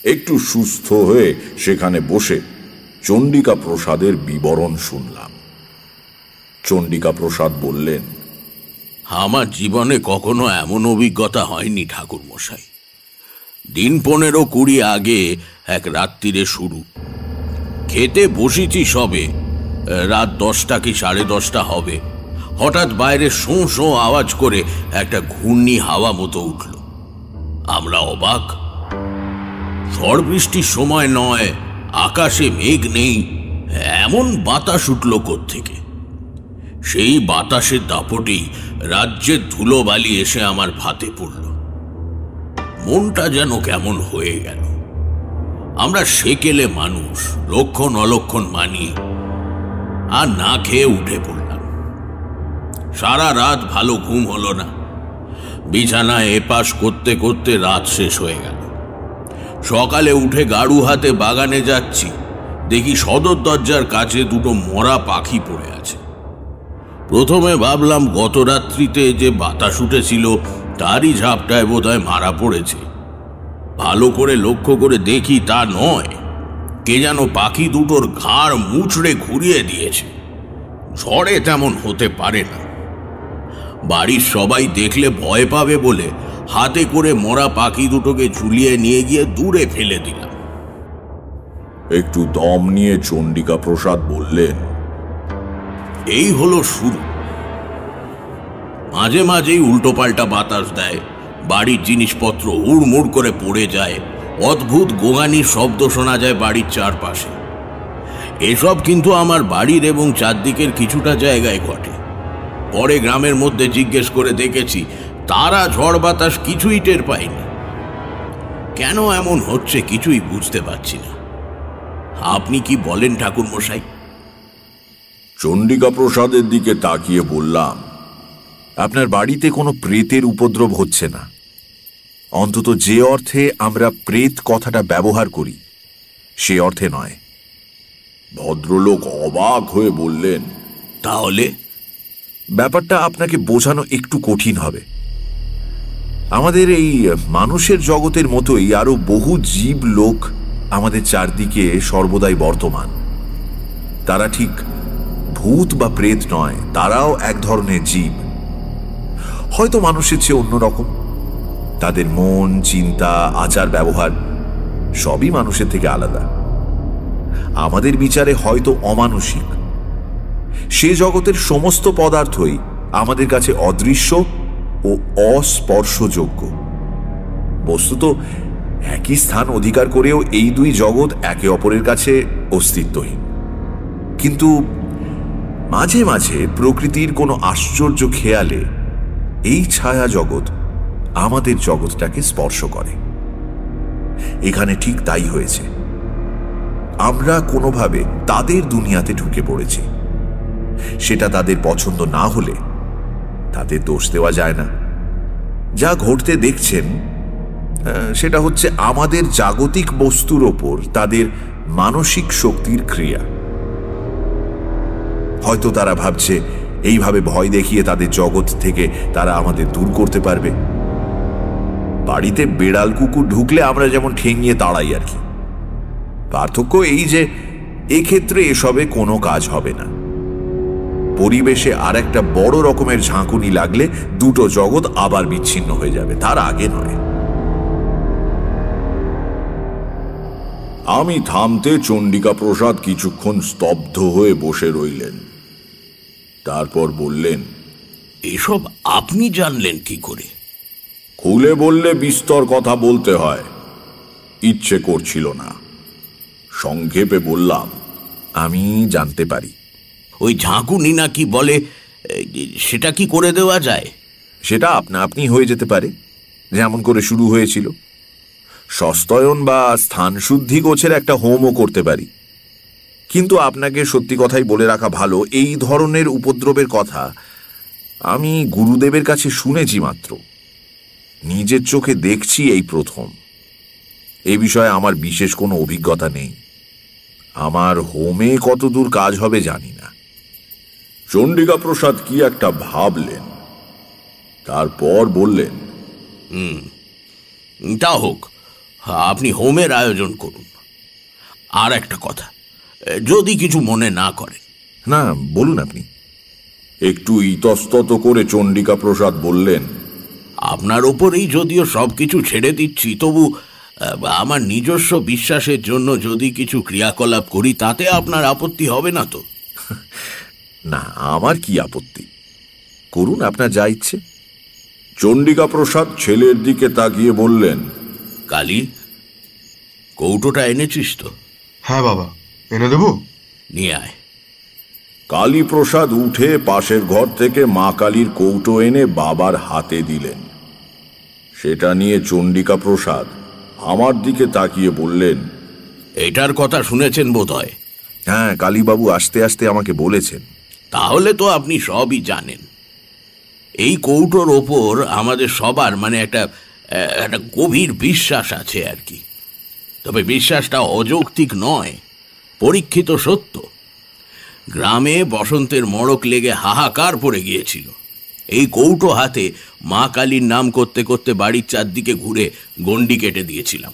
একটু সুস্থ হয়ে সেখানে বসে চণ্ডিকা প্রসাদের বিবরণ শুনলাম। চণ্ডিকা প্রসাদ বললেন, আমার জীবনে কখনো এমন অভিজ্ঞতা হয়নি ঠাকুর মশাই। দিন 15-20 আগে এক রাত্রিরে শুরু। খেতে বসেছি সবে, রাত 10টা কি 10:30 হবে। হঠাৎ বাইরে শোঁ শোঁ আওয়াজ করে একটা ঘূর্ণি হাওয়া মতো উঠল। আমরা অবাক। ঝড় বৃষ্টির সময় নয়, আকাশে মেঘ নেই, এমন বাতাস উঠল কোত্থেকে। সেই বাতাসের দাপটেই রাজ্যের ধুলোবালি এসে আমার ভাতে পড়ল। মনটা যেন কেমন হয়ে গেল। আমরা সেকেলে মানুষ, লক্ষণ অলক্ষণ মানি, আর না খেয়ে উঠে পড়লাম। সারা রাত ভালো ঘুম হলো না। বিছানায় এপাশ করতে করতে রাত শেষ হয়ে গেল। সকালে উঠে গাড়ু হাতে বাগানে যাচ্ছি, দেখি সদর দরজার কাছে দুটো মরা পাখি পড়ে আছে। প্রথমে ভাবলাম গত রাত্রিতে যে বাতাস উঠেছিল তারই ঝাপটায় বোধহয় মারা পড়েছে। ভালো করে লক্ষ্য করে দেখি তা নয়, কে যেন পাখি দুটোর ঘাড় মুচড়ে ঘুরিয়ে দিয়েছে। ঝড়ে তেমন হতে পারে না। বাড়ির সবাই দেখলে ভয় পাবে বলে হাতে করে মরা পাখি দুটোকে ঝুলিয়ে নিয়ে গিয়ে দূরে ফেলে দিলাম। একটু দম নিয়ে চণ্ডিকা প্রসাদ বললেন, এই হলো শুরু। মাঝে মাঝেই উল্টোপাল্টা বাতাস দেয়, বাড়ির জিনিসপত্র হুড়মুড় করে পড়ে যায়, অদ্ভুত গোঙানির শব্দ শোনা যায় বাড়ির চারপাশে। এসব কিন্তু আমার বাড়ির এবং চারদিকের কিছুটা জায়গায় ঘটে। পরে গ্রামের মধ্যে জিজ্ঞেস করে দেখেছি, তারা ঝড় বাতাস কিছুই টের পায়নি। কেন এমন হচ্ছে কিছুই বুঝতে পারছি না। আপনি কি বলেন ঠাকুর মশাই? চণ্ডিকা প্রসাদের দিকে তাকিয়ে বললাম, আপনার বাড়িতে কোনো প্রেতের উপদ্রব হচ্ছে না, অন্তত যে অর্থে আমরা প্রেত কথাটা ব্যবহার করি সে অর্থে নয়। ভদ্রলোক অবাক হয়ে বললেন, তাহলে? ব্যাপারটা আপনাকে বোঝানো একটু কঠিন হবে। আমাদের এই মানুষের জগতের মতোই আরো বহু জীব লোক আমাদের চারদিকে সর্বদাই বর্তমান। তারা ঠিক ভূত বা প্রেত নয়, তারাও এক ধরনের জীব, হয়তো মানুষের চেয়ে অন্যরকম। তাদের মন, চিন্তা, আচার ব্যবহার সবই মানুষের থেকে আলাদা। আমাদের বিচারে হয়তো অমানুষিক। সে জগতের সমস্ত পদার্থই আমাদের কাছে অদৃশ্য ও অস্পর্শযোগ্য। বস্তুত একই স্থান অধিকার করেও এই দুই জগৎ একে অপরের কাছে অস্তিত্বহীন। কিন্তু মাঝে মাঝে প্রকৃতির কোনো আশ্চর্য খেয়ালে এই ছায়া জগৎ আমাদের জগৎটাকে স্পর্শ করে। এখানে ঠিক তাই হয়েছে। আমরা কোনোভাবে তাদের দুনিয়াতে ঢুকে পড়েছি। সেটা তাদের পছন্দ না হলে তাদের দোষ দেওয়া যায় না। যা ঘটতে দেখছেন সেটা হচ্ছে আমাদের জাগতিক বস্তুর ওপর তাদের মানসিক শক্তির ক্রিয়া। হয়তো তারা ভাবছে এইভাবে ভয় দেখিয়ে তাদের জগৎ থেকে তারা আমাদের দূর করতে পারবে। বাড়িতে বেড়াল কুকুর ঢুকলে আমরা যেমন ঠেঙিয়ে তাড়াই আর কি। পার্থক্য এই যে এক্ষেত্রে এসবে কোনো কাজ হবে না। পরিবেশে আর একটা বড় রকমের ঝাঁকুনি লাগলে দুটো জগৎ আবার বিচ্ছিন্ন হয়ে যাবে, তার আগে নয়। আমি থামতে চণ্ডিকা প্রসাদ কিছুক্ষণ স্তব্ধ হয়ে বসে রইলেন। তারপর বললেন, এসব আপনি জানলেন কি করে? খুলে বললে বিস্তর কথা বলতে হয়, ইচ্ছে করছিল না। সংক্ষেপে বললাম, আমি জানতে পারি। ওই ঝাঁকুনি না কি বলে, সেটা কি করে দেওয়া যায়? সেটা আপনা আপনি হয়ে যেতে পারে, যেমন করে শুরু হয়েছিল। সস্তয়ন বা স্থান শুদ্ধি গোছের একটা হোমও করতে পারি। কিন্তু আপনাকে সত্যি কথাই বলে রাখা ভালো, এই ধরনের উপদ্রবের কথা আমি গুরুদেবের কাছে শুনেছি মাত্র, নিজের চোখে দেখছি এই প্রথম। এ বিষয়ে আমার বিশেষ কোনো অভিজ্ঞতা নেই। আমার হোমে কতদূর কাজ হবে জানি না। চণ্ডিকা প্রসাদ কি একটা ভাবলেন, তারপর বললেন, তা হোক, আপনি হোমের আয়োজন করুন। আর একটা কথা, যদি কিছু মনে না করেন। না, বলুন আপনি। একটু ইতস্তত করে চণ্ডিকা প্রসাদ বললেন, আপনার ওপরেই যদিও সবকিছু ছেড়ে দিচ্ছি, তবু আমার নিজস্ব বিশ্বাসের জন্য যদি কিছু ক্রিয়াকলাপ করি তাতে আপনার আপত্তি হবে না তো? না, আমার কি আপত্তি, করুন আপনার যা ইচ্ছে। চণ্ডিকা প্রসাদ ছেলের দিকে তাকিয়ে বললেন, কালী, কৌটোটা এনেছিস তো? হ্যাঁ বাবা, এনে দেবো? নিয়ে আয়। কালী প্রসাদ উঠে পাশের ঘর থেকে মা কালীর কৌটো এনে বাবার হাতে দিলেন। সেটা নিয়ে চণ্ডিকা প্রসাদ আমার দিকে তাকিয়ে বললেন, এটার কথা শুনেছেন বোধ হয়? হ্যাঁ, কালীবাবু আসতে আসতে আমাকে বলেছেন। তাহলে তো আপনি সবই জানেন। এই কৌটোর ওপর আমাদের সবার একটা গভীর বিশ্বাস আছে আর কি। তবে বিশ্বাসটা অযৌক্তিক নয়, পরীক্ষিত সত্য। গ্রামে বসন্তের মড়ক লেগে হাহাকার পড়ে গিয়েছিল। এই কৌটো হাতে মা কালীর নাম করতে করতে বাড়ির চারদিকে ঘুরে গণ্ডি কেটে দিয়েছিলাম।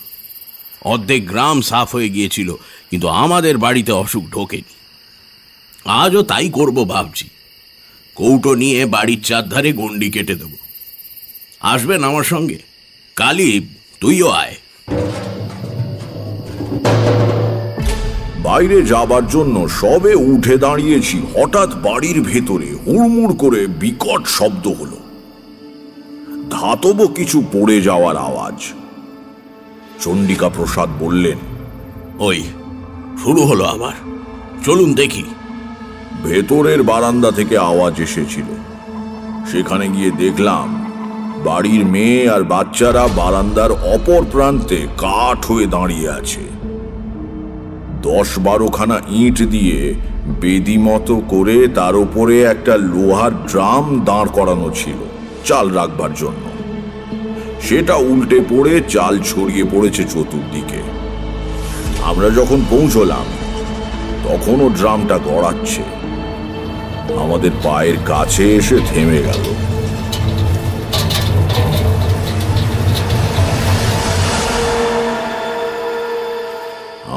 অর্ধেক গ্রাম সাফ হয়ে গিয়েছিল, কিন্তু আমাদের বাড়িতে অসুখ ঢোকেনি। আজও তাই করব ভাবছি। কৌটো নিয়ে বাড়ির চারধারে গণ্ডি কেটে দেব। আসবেন আমার সঙ্গে? কালী, তুইও আয়। বাইরে যাবার জন্য সবে উঠে দাঁড়িয়েছি, হঠাৎ বাড়ির ভেতরে হুড়মুড় করে বিকট শব্দ হলো। ধাতব কিছু পড়ে যাওয়ার আওয়াজ। চণ্ডিকা প্রসাদ বললেন, ওই শুরু হলো আবার, চলুন দেখি। ভেতরের বারান্দা থেকে আওয়াজ এসেছিল। সেখানে গিয়ে দেখলাম বাড়ির মেয়ে আর বাচ্চারা বারান্দার অপর প্রান্তে কাঠ হয়ে দাঁড়িয়ে আছে। 10-12 খানা ইট দিয়ে বেদি মতো করে তার উপরে একটা লোহার ড্রাম দাঁড় করানো ছিল চাল রাখবার জন্য। সেটা উল্টে পড়ে চাল ছড়িয়ে পড়েছে চতুর্দিকে। আমরা যখন পৌঁছলাম তখনও ড্রামটা গড়াচ্ছে। আমাদের পায়ের কাছে এসে থেমে গেল।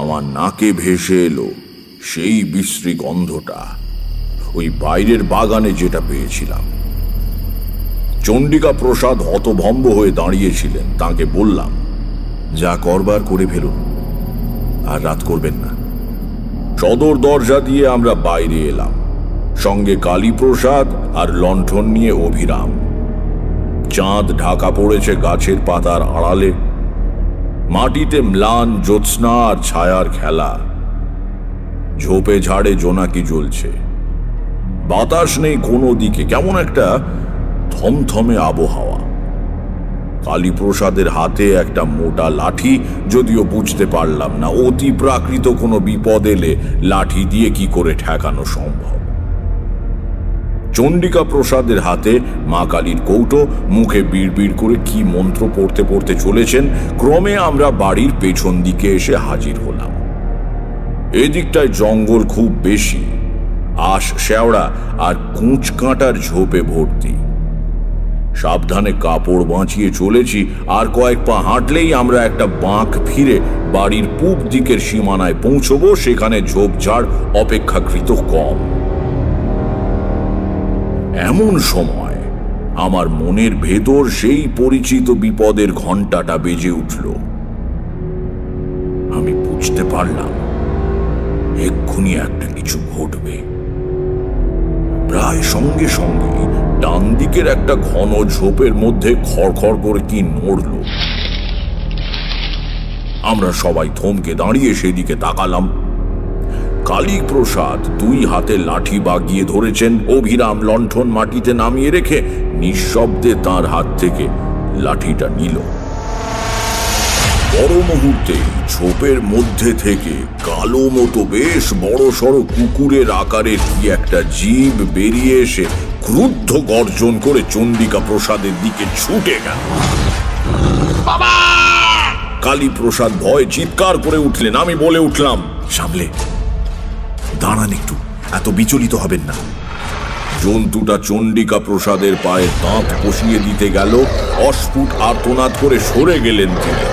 আমার নাকে ভেসে এলো সেই বিশ্রী গন্ধটা, ওই বাইরের বাগানে যেটা পেয়েছিলাম। চণ্ডিকা প্রসাদ হতভম্ব হয়ে দাঁড়িয়েছিলেন। তাকে বললাম, যা করবার করে ফেলুন, আর রাত করবেন না। সদর দরজা দিয়ে আমরা বাইরে এলাম, সঙ্গে কালীপ্রসাদ আর লণ্ঠন নিয়ে অভিরাম। চাঁদ ঢাকা পড়েছে গাছের পাতার আড়ালে। মাটিতে ম্লান জ্যোৎস্না আর ছায়ার খেলা। ঝোপে ঝাড়ে জোনাকি জ্বলছে, বাতাস নেই কোনো দিকে, কেমন একটা থমথমে আবহাওয়া। কালীপ্রসাদের হাতে একটা মোটা লাঠি, যদিও বুঝতে পারলাম না অতি প্রাকৃত কোনো বিপদ এলে লাঠি দিয়ে কি করে ঠেকানো সম্ভব। চণ্ডিকা প্রসাদের হাতে মা কালীর কৌটো, মুখে বিড়বিড় করে কি মন্ত্র পড়তে পড়তে চলেছেন। ক্রমে আমরা বাড়ির পেছন দিকে এসে হাজির হলাম। এদিকটায় জঙ্গল খুব বেশি, আশ শেওড়া আর কুঁচ কাঁটার ঝোপে ভর্তি। সাবধানে কাপড় বাঁচিয়ে চলেছি, আর কয়েক পা হাঁটলেই আমরা একটা বাঁক ফিরে বাড়ির পূব দিকের সীমানায় পৌঁছবো। সেখানে ঝোপঝাড় অপেক্ষাকৃত কম। এমন সময় আমার মনের ভেতর সেই পরিচিত বিপদের ঘণ্টাটা বেজে উঠল। আমি বুঝতে পারলাম এক্ষুনি একটা কিছু ঘটবে। প্রায় সঙ্গে সঙ্গে ডান দিকের একটা ঘন ঝোপের মধ্যে খড়খড় করে কি নড়ল। আমরা সবাই থমকে দাঁড়িয়ে সেদিকে তাকালাম। কালীপ্রসাদ দুই হাতে লাঠি বাগিয়ে ধরেছেন। অভিরাম লণ্ঠন মাটিতে নামিয়ে রেখে নিঃশব্দে তার হাত থেকে লাঠিটা নিল। পর মুহূর্তে ঝোপের মধ্যে থেকে কালো মতো বেশ বড় সড়ো কুকুরের আকারের কি একটা জীব বেরিয়ে এসে ক্রুদ্ধ গর্জন করে চণ্ডিকা প্রসাদের দিকে ছুটে গেল। বাবা! কালীপ্রসাদ ভয়ে চিৎকার করে উঠলেন। আমি বলে উঠলাম, সামলে দাঁড়ান, একটু এত বিচলিত হবেন না। জন্তুটা চণ্ডিকা প্রসাদের পায়ে দাঁত কষিয়ে দিতে গেল। অস্ফুট আর্তনাদ করে সরে গেলেন তিনি।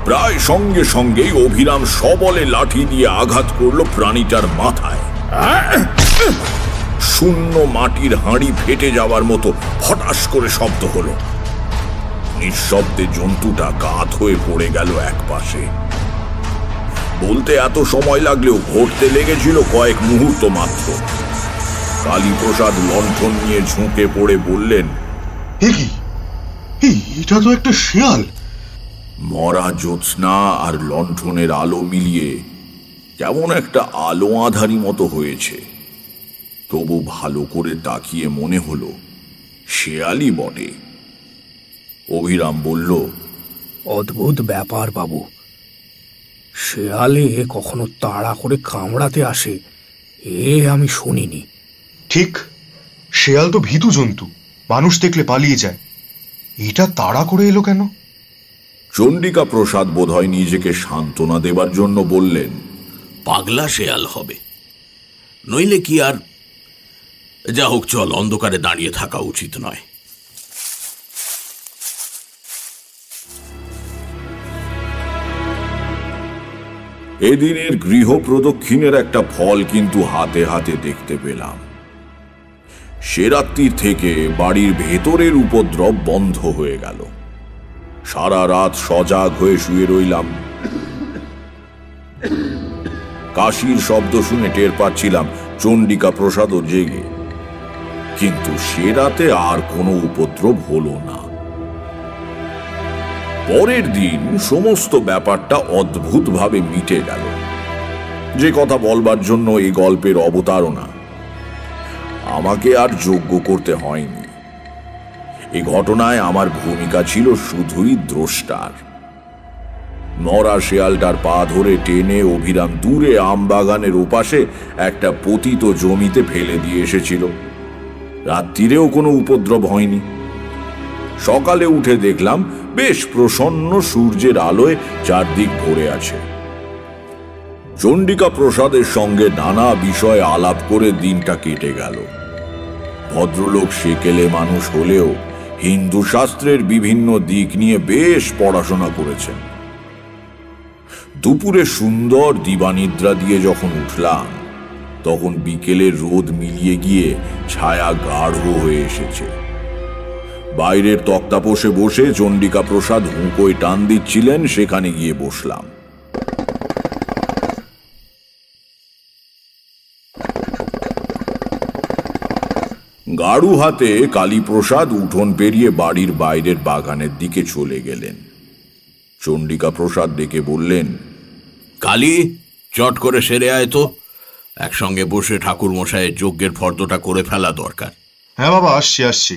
প্রায় সঙ্গে সঙ্গেই অভিরাম সবলে লাঠি দিয়ে আঘাত করল প্রাণীটার মাথায়। শূন্য মাটির হাঁড়ি ফেটে যাওয়ার মতো ফটাস করে শব্দ হলো। নিঃশব্দে জন্তুটা কাত হয়ে পড়ে গেল এক পাশে। বলতে এত সময় লাগলেও ঘটতে লেগেছিল কয়েক মুহূর্ত মাত্র। কালীপ্রসাদ লণ্ঠন নিয়ে ঝুঁকে পড়ে বললেন, এটা তো একটা শিয়াল। মরা জ্যোৎস্না আর লণ্ঠনের আলো মিলিয়ে কেমন একটা আলো আঁধারি মতো হয়েছে। তবু ভালো করে তাকিয়ে মনে হলো শেয়ালই বটে। অভিরাম বলল, অদ্ভুত ব্যাপার বাবু, শেয়ালে কখনো তাড়া করে কামড়াতে আসে এ আমি শুনিনি। ঠিক, শেয়াল তো ভীতু জন্তু, মানুষ দেখলে পালিয়ে যায়। এটা তাড়া করে এলো কেন? চণ্ডিকা প্রসাদ বোধহয় নিজেকে সান্ত্বনা দেবার জন্য বললেন, পাগলা শেয়াল হবে, নইলে কি আর। যা হোক, চল, অন্ধকারে দাঁড়িয়ে থাকা উচিত নয়। এদিনের গৃহ প্রদক্ষিণের একটা ফল কিন্তু হাতে হাতে দেখতে পেলাম। সে রাত্রির থেকে বাড়ির ভেতরের উপদ্রব বন্ধ হয়ে গেল। সারা রাত সজাগ হয়ে শুয়ে রইলাম। কাশির শব্দ শুনে টের পাচ্ছিলাম চণ্ডিকা প্রসাদও জেগে, কিন্তু সে রাতে আর কোনো উপদ্রব হলো না। পরের দিন সমস্ত ব্যাপারটা অদ্ভুতভাবে মিটে গেল। যে কথা বলবার জন্য এই গল্পের অবতারণা, আমাকে আর যোগ্য করতে হয়নি। এই ঘটনায় আমার ভূমিকা ছিল শুধুই দ্রষ্টার। মরা শেয়ালটার পা ধরে টেনে অভিরাম দূরে আমবাগানের ওপাশে একটা পতিত জমিতে ফেলে দিয়ে এসেছিল। রাত্রিরেও কোনো উপদ্রব হয়নি। সকালে উঠে দেখলাম বেশ প্রসন্ন সূর্যের আলোয় চারদিক ভরে আছে। চণ্ডিকা প্রসাদের সঙ্গে নানা বিষয়ে আলাপ করে দিনটা কেটে গেল। ভদ্রলোক সেকেলে মানুষ হলেও হিন্দু শাস্ত্রের বিভিন্ন দিক নিয়ে বেশ পড়াশোনা করেছেন। দুপুরে সুন্দর দিবানিদ্রা দিয়ে যখন উঠলাম, তখন বিকেলের রোদ মিলিয়ে গিয়ে ছায়া গাঢ় হয়ে এসেছে। বাইরের তক্তাপোষে বসে চণ্ডিকা প্রসাদ হুঁকোয় টান দিচ্ছিলেন, সেখানে গিয়ে বসলাম। গাড়ু হাতে কালীপ্রসাদ উঠোন পেরিয়ে বাড়ির বাইরের বাগানের দিকে চলে গেলেন। চণ্ডিকা প্রসাদ ডেকে বললেন, কালী, চট করে সেরে আয় তো। একসঙ্গে বসে ঠাকুর মশাইয়ের যজ্ঞের ফর্দটা করে ফেলা দরকার। হ্যাঁ বাবা, আসছি আসছি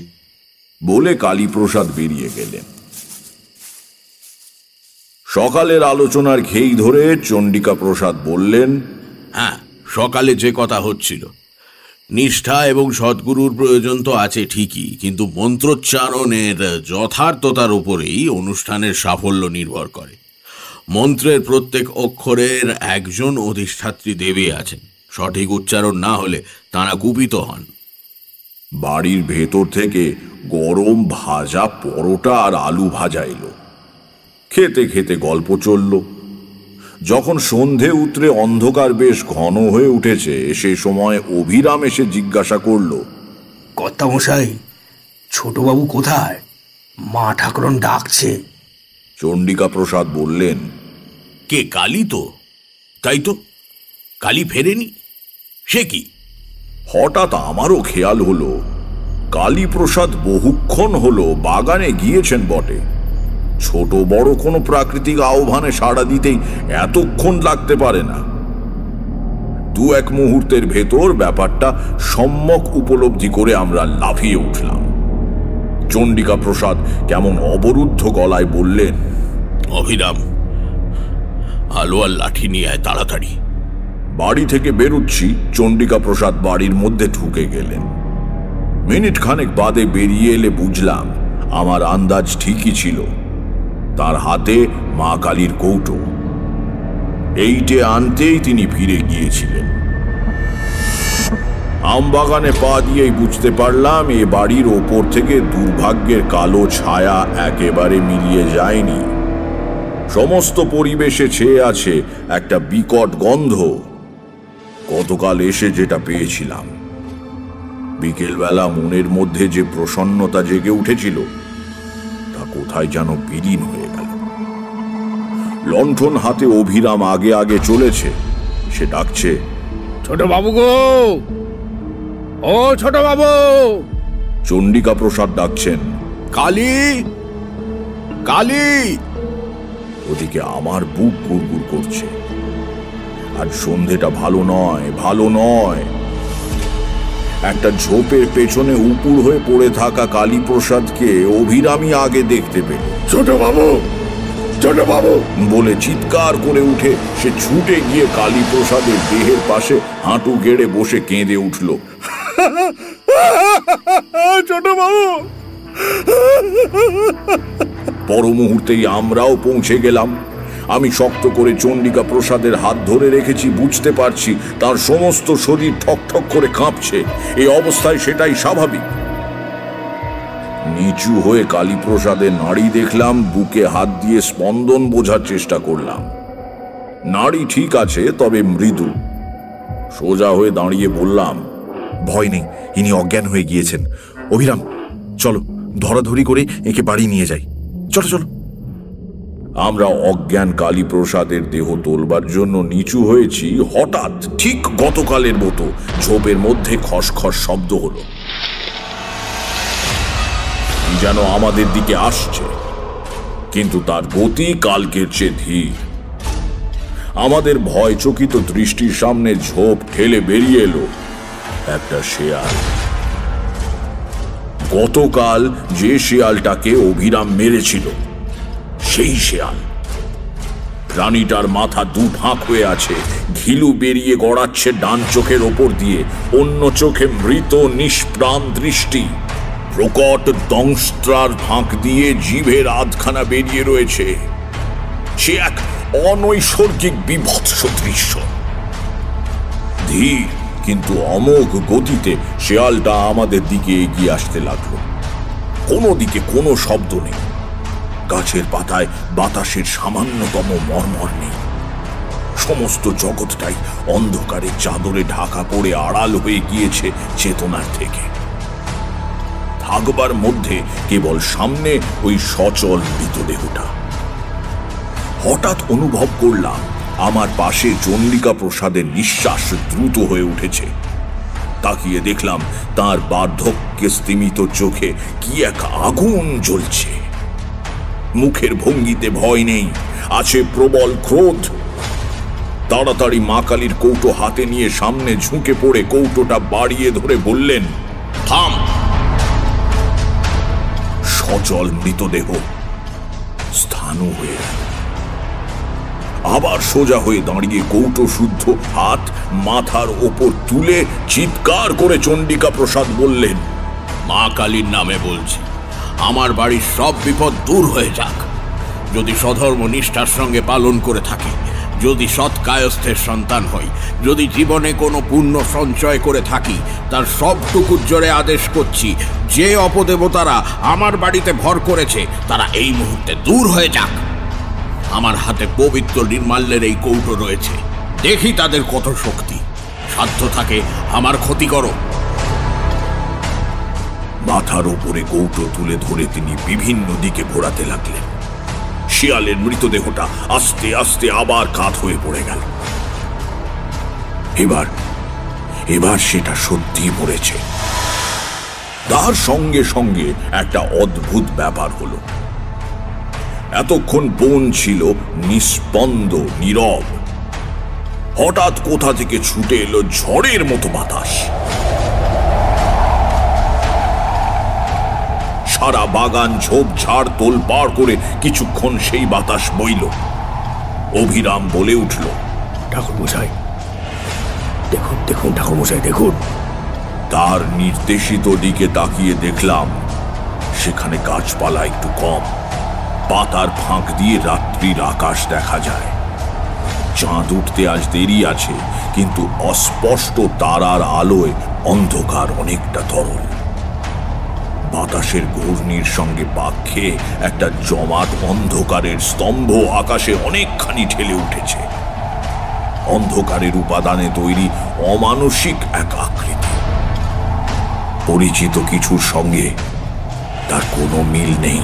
বলে কালীপ্রসাদ বেরিয়ে গেলেন। সকালের আলোচনার ঘেই ধরে চণ্ডিকা প্রসাদ বললেন, হ্যাঁ, সকালে যে কথা হচ্ছিল, নিষ্ঠা এবং সদ্গুরুর প্রয়োজন তো আছে ঠিকই, কিন্তু মন্ত্রোচ্চারণের যথার্থতার উপরেই অনুষ্ঠানের সাফল্য নির্ভর করে। মন্ত্রের প্রত্যেক অক্ষরের একজন অধিষ্ঠাত্রী দেবী আছেন, সঠিক উচ্চারণ না হলে তাঁরা কুপিত হন। বাড়ির ভেতর থেকে গরম ভাজা পরোটা আর আলু ভাজা এলো। খেতে খেতে গল্প চলল। যখন সন্ধে উতরে অন্ধকার বেশ ঘন হয়ে উঠেছে, সে সময় অভিরাম এসে জিজ্ঞাসা করল, কর্তামশাই, ছোটবাবু কোথায়? মা ঠাকুরন ডাকছে। চণ্ডিকা প্রসাদ বললেন, কে? কালী তো? তাই তো, কালী ফেরেনি? সে কি? হঠাৎ আমারও খেয়াল হলো কালীপ্রসাদ বহুক্ষণ হলো বাগানে গিয়েছেন বটে। ছোট বড় কোনো প্রাকৃতিক আহ্বানে সাড়া দিতেই এতক্ষণ লাগতে পারে না। দু এক মুহূর্তের ভেতর ব্যাপারটা সম্যক উপলব্ধি করে আমরা লাফিয়ে উঠলাম। চণ্ডিকা প্রসাদ কেমন অবরুদ্ধ গলায় বললেন, অভিরাম, আলো আর লাঠি নিয়ে আয় তাড়াতাড়ি। বাড়ি থেকে বেরুচ্ছি, চণ্ডিকা প্রসাদ বাড়ির মধ্যে ঢুকে গেলেন। মিনিট খানেক বাদে বেরিয়ে এলে বুঝলাম আমার আন্দাজ ঠিকই ছিল। তার হাতে মা কালীর কৌটো। এইটে আনতেই তিনি ফিরে গিয়েছিলেন। আমবাগানে পা দিয়েই বুঝতে পারলাম এ বাড়ির ওপর থেকে দুর্ভাগ্যের কালো ছায়া একেবারে মিলিয়ে যায়নি। সমস্ত পরিবেশে ছেয়ে আছে একটা বিকট গন্ধ। গতকাল এসে যেটা পেয়েছিলাম, বিকেলবেলা মনের মধ্যে যে প্রসন্নতা জেগে উঠেছিল, তা কোথায় যেন বিলীন হয়ে গেল। লণ্ঠন হাতে অভিরাম আগে আগে চলেছে। সে ডাকছে, ছোট বাবু গো, ও ছোট বাবু। চণ্ডিকা প্রসাদ ডাকছেন, কালী, কালী। ওদিকে আমার বুক গুড়গুড় করছে। আজ সন্ধেটা ভালো নয়, ভালো নয়। একটা ঝোপের পেছনে উপুর হয়ে পড়ে থাকা কালীপ্রসাদকে অভিরামী আগে দেখতে পেল। ছোট বাবু, ছোট বাবু বলে চিৎকার করে উঠে সে ছুটে গিয়ে কালীপ্রসাদের দেহের পাশে হাঁটু গেড়ে বসে কেঁদে উঠল। ছোট বাবু। পর মুহূর্তেই আমরাও পৌঁছে গেলাম। আমি শক্ত করে চণ্ডিকা প্রসাদের হাত ধরে রেখেছি। বুঝতে পারছি তার সমস্ত শরীর ঠকঠক করে কাঁপছে। এই অবস্থায় সেটাই স্বাভাবিক। নিচু হয়ে কালীপ্রসাদের নাড়ি দেখলাম, বুকে হাত দিয়ে স্পন্দন বোঝার চেষ্টা করলাম। নাড়ি ঠিক আছে, তবে মৃদু। সোজা হয়ে দাঁড়িয়ে বললাম, ভয় নেই, ইনি অজ্ঞান হয়ে গিয়েছেন। অভিরাম, চলো ধরাধরি করে একে বাড়ি নিয়ে যাই। চলো চলো। আমরা অজ্ঞান কালীপ্রসাদের দেহ তোলবার জন্য নিচু হয়েছি। হঠাৎ ঠিক গতকালের মতো ঝোপের মধ্যে খসখস শব্দ হলো। যেন আমাদের দিকে আসছে, কিন্তু তার গতি কালকের চেয়ে ধীর। আমাদের ভয়চকিত দৃষ্টির সামনে ঝোপ ঠেলে বেরিয়ে এলো একটা শেয়াল। গতকাল যে শেয়ালটাকে অভিরাম মেরেছিল, সেই শেয়াল। প্রাণীটার মাথা দু ফাঁক হয়ে আছে, ঘিলু বেরিয়ে গড়াচ্ছে ডান চোখের ওপর দিয়ে, অন্য চোখে মৃত নিষ্প্রাণ দৃষ্টি। প্রকট দংস্ত্রার ফাঁক দিয়ে জিভের আধখানা বেরিয়ে রয়েছে। সে এক অনৈসর্গিক বিভৎস দৃশ্য। ধীর কিন্তু অমোঘ গতিতে শেয়ালটা আমাদের দিকে এগিয়ে আসতে লাগলো। কোনো দিকে কোনো শব্দ নেই। গাছের পাতায় বাতাসের সামান্যতম মর্মর নেই। সমস্ত জগৎটাই অন্ধকারে চাদরে ঢাকা পড়ে আড়াল হয়ে গিয়েছে চেতনার থেকে। থাকবার মধ্যে কেবল সামনে ওই সচল মৃতদেহটা। হঠাৎ অনুভব করলাম আমার পাশে চণ্ডিকা প্রসাদের নিঃশ্বাস দ্রুত হয়ে উঠেছে। তাকিয়ে দেখলাম তার বার্ধক্যে স্তিমিত চোখে কি এক আগুন জ্বলছে। মুখের ভঙ্গিতে ভয় নেই, আছে প্রবল ক্রোধ। তাড়াতাড়ি মা কালীর কৌটো হাতে নিয়ে সামনে ঝুঁকে পড়ে কৌটোটা বাড়িয়ে ধরে বললেন, থাম। সচল মৃতদেহ স্থানু হয়ে আবার সোজা হয়ে দাঁড়িয়ে কৌটো শুদ্ধ হাত মাথার ওপর তুলে চিৎকার করে চণ্ডিকা প্রসাদ বললেন, মা কালীর নামে বলছি, আমার বাড়ির সব বিপদ দূর হয়ে যাক। যদি সধর্ম নিষ্ঠার সঙ্গে পালন করে থাকি, যদি সৎ কায়স্থের সন্তান হই, যদি জীবনে কোনো পুণ্য সঞ্চয় করে থাকি, তার সবটুকুর জোরে আদেশ করছি, যে অপদেবতারা আমার বাড়িতে ভর করেছে তারা এই মুহূর্তে দূর হয়ে যাক। আমার হাতে পবিত্র নির্মাল্যের এই কৌটো রয়েছে, দেখি তাদের কত শক্তি। সাধ্য থাকে আমার ক্ষতি করো। মাথার ওপরে কৌটো তুলে ধরে তিনি বিভিন্ন দিকে ঘোরাতে লাগলেন। শিয়ালের মৃতদেহটা আস্তে আস্তে আবার কাত হয়ে পড়ে গেল। এবার সেটা সত্যি পড়েছে। তার সঙ্গে সঙ্গে একটা অদ্ভুত ব্যাপার হলো। এতক্ষণ বন ছিল নিস্পন্দ, নীরব। হঠাৎ কোথা থেকে ছুটে এলো ঝড়ের মতো বাতাস। সারা বাগান ঝোপঝাড় তোলপাড় করে কিছুক্ষণ সেই বাতাস বইল। অভিরাম বলে উঠল, ঠাকুরমশাই দেখুন, দেখুন ঠাকুরমশাই দেখুন। তার নির্দেশিত দিকে তাকিয়ে দেখলাম সেখানে গাছপালা একটু কম, পাতার ফাঁক দিয়ে রাত্রির আকাশ দেখা যায়। চাঁদ উঠতে আজ দেরি আছে, কিন্তু অস্পষ্ট তারার আলোয় অন্ধকার অনেকটা তরল। বাতাসের ঘূর্ণির সঙ্গে পাক খেয়ে একটা জমাট অন্ধকারের স্তম্ভ আকাশে অনেকখানি ঠেলে উঠেছে। অন্ধকারের উপাদানে তৈরি অমানসিক এক আকৃতি। পরিচিত কিছুর সঙ্গে তার কোনো মিল নেই।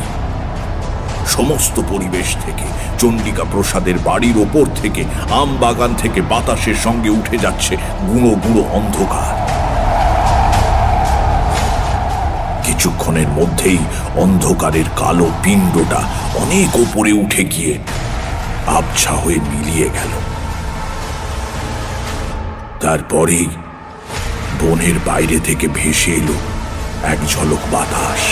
সমস্ত পরিবেশ থেকে, চণ্ডিকা প্রসাদের বাড়ির ওপর থেকে, আম বাগান থেকে বাতাসের সঙ্গে উঠে যাচ্ছে গুঁড়ো গুঁড়ো অন্ধকার। কিছুক্ষণের মধ্যেই অন্ধকারের কালো পিণ্ডটা অনেক ওপরে উঠে গিয়ে আবছা হয়ে মিলিয়ে গেল। তারপরেই বনের বাইরে থেকে ভেসে এলো এক ঝলক বাতাস।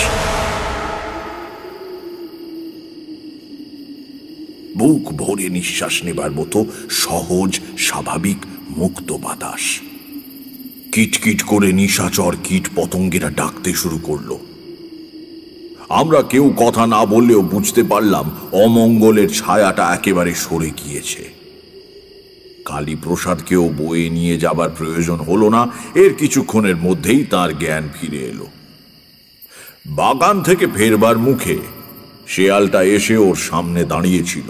বুক ভরে নিঃশ্বাস নেবার মতো সহজ, স্বাভাবিক, মুক্ত বাতাস। কিটকিট করে নিশাচর কীট পতঙ্গেরা ডাকতে শুরু করলো। আমরা কেউ কথা না বললেও বুঝতে পারলাম অমঙ্গলের ছায়াটা একেবারে সরে গিয়েছে। কালীপ্রসাদকেও বয়ে নিয়ে যাবার প্রয়োজন হলো না। এর কিছুক্ষণের মধ্যেই তার জ্ঞান ফিরে এলো। বাগান থেকে ফেরবার মুখে শেয়ালটা এসে ওর সামনে দাঁড়িয়েছিল।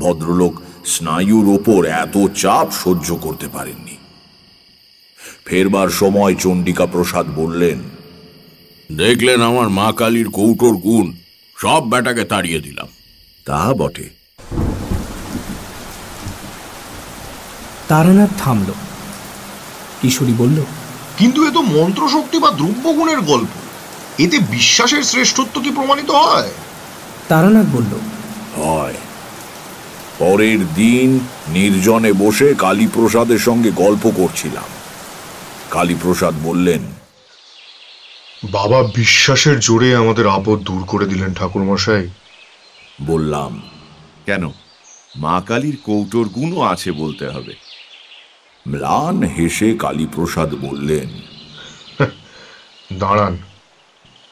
ভদ্রলোক স্নায়ুর ওপর এত চাপ সহ্য করতে পারেননি। ফেরবার সময় চণ্ডিকা প্রসাদ বললেন, দেখলেন আমার মা কালীর কৌটোর গুণ, সব বেটাকে তাড়িয়ে দিলাম। তা বটে। তারানাথ থামল। কিশোরী বলল, কিন্তু এ তো মন্ত্রশক্তি বা দ্রব্যগুণের গল্প, এতে বিশ্বাসের শ্রেষ্ঠত্ব কি প্রমাণিত হয়? তারানাথ বলল, হয়। পরের দিন নির্জনে বসে কালীপ্রসাদের সঙ্গে গল্প করছিলাম। কালীপ্রসাদ বললেন, বাবা বিশ্বাসের জোরে আমাদের আপদ দূর করে দিলেন ঠাকুরমশাই। বললাম, কেন, মা কালীর কৌটোর গুণও আছে বলতে হবে। ম্লান হেসে কালীপ্রসাদ বললেন, দাঁড়ান,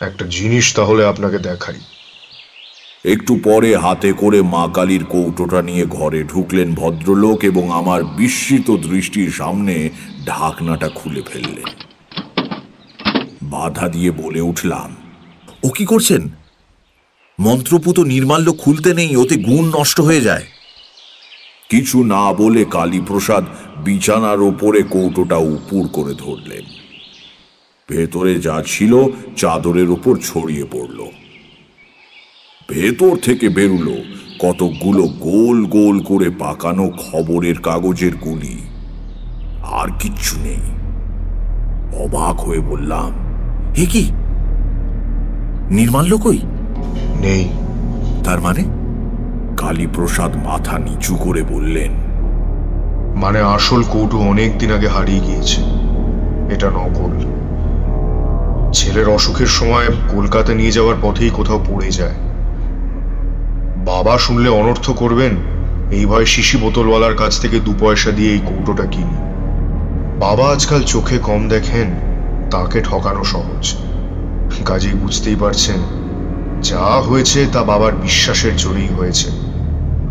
একটা জিনিস তাহলে আপনাকে দেখাই। একটু পরে হাতে করে মা কালীর কৌটোটা নিয়ে ঘরে ঢুকলেন ভদ্রলোক এবং আমার বিস্মিত দৃষ্টির সামনে ঢাকনাটা খুলে ফেললেন। বাধা দিয়ে বলে উঠলাম, ও কি করছেন? মন্ত্রপুত নির্মাল্য খুলতে নেই, ওতে গুণ নষ্ট হয়ে যায়। কিছু না বলে কালীপ্রসাদ বিছানার ওপরে কৌটোটা উপুড় করে ধরলেন। ভেতরে যা ছিল চাদরের ওপর ছড়িয়ে পড়ল। ভেতর থেকে বেরুলো কতকগুলো গোল গোল করে পাকানো খবরের কাগজের গুলি। আর কিচ্ছু নেই। অবাক হয়ে বললাম, এ কি, নির্মাল্য কই? নেই। তার মানে? কালীপ্রসাদ মাথা নিচু করে বললেন, মানে আসল কৌটো অনেক দিন আগে হারিয়ে গিয়েছে, এটা নকল। ছেলের অসুখের সময় কলকাতা নিয়ে যাওয়ার পথেই কোথাও পড়ে যায়। বাবা শুনলে অনর্থ করবেন, এই ভয়ে শিশি বোতলওয়ালার কাছ থেকে 2 পয়সা দিয়ে এই কৌটোটা কিনি। বাবা আজকাল চোখে কম দেখেন, তাকে ঠকানো সহজ। কাজেই বুঝতেই পারছেন, যা হয়েছে তা বাবার বিশ্বাসের জোরেই হয়েছে।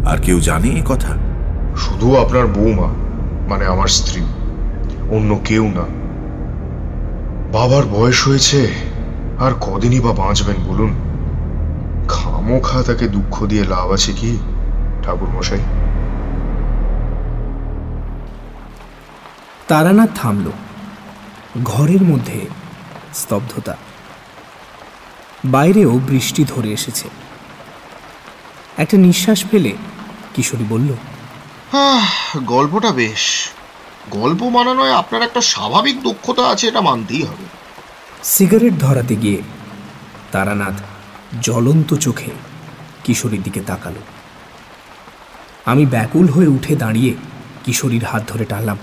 আর কেউ জানে এ কথা? শুধু আপনার বৌমা, মানে আমার স্ত্রী, অন্য কেউ না। বাবার বয়স হয়েছে, আর কদিনই বা বাঁচবেন বলুন? খামোখা তাকে দুঃখ দিয়ে লাভ আছে কি ঠাকুর মশাই? তারানাথ থামল। ঘরের মধ্যে স্তব্ধতা। বাইরেও বৃষ্টি ধরে এসেছে। একটা নিঃশ্বাস ফেলে কিশোরী বলল, গল্পটা বেশ। গল্প বানানোয় আপনার একটা স্বাভাবিক দক্ষতা আছে, এটা মানতেই হবে। সিগারেট ধরাতে গিয়ে তারানাথ জ্বলন্ত চোখে কিশোরীর দিকে তাকালো। আমি ব্যাকুল হয়ে উঠে দাঁড়িয়ে কিশোরীর হাত ধরে টানলাম।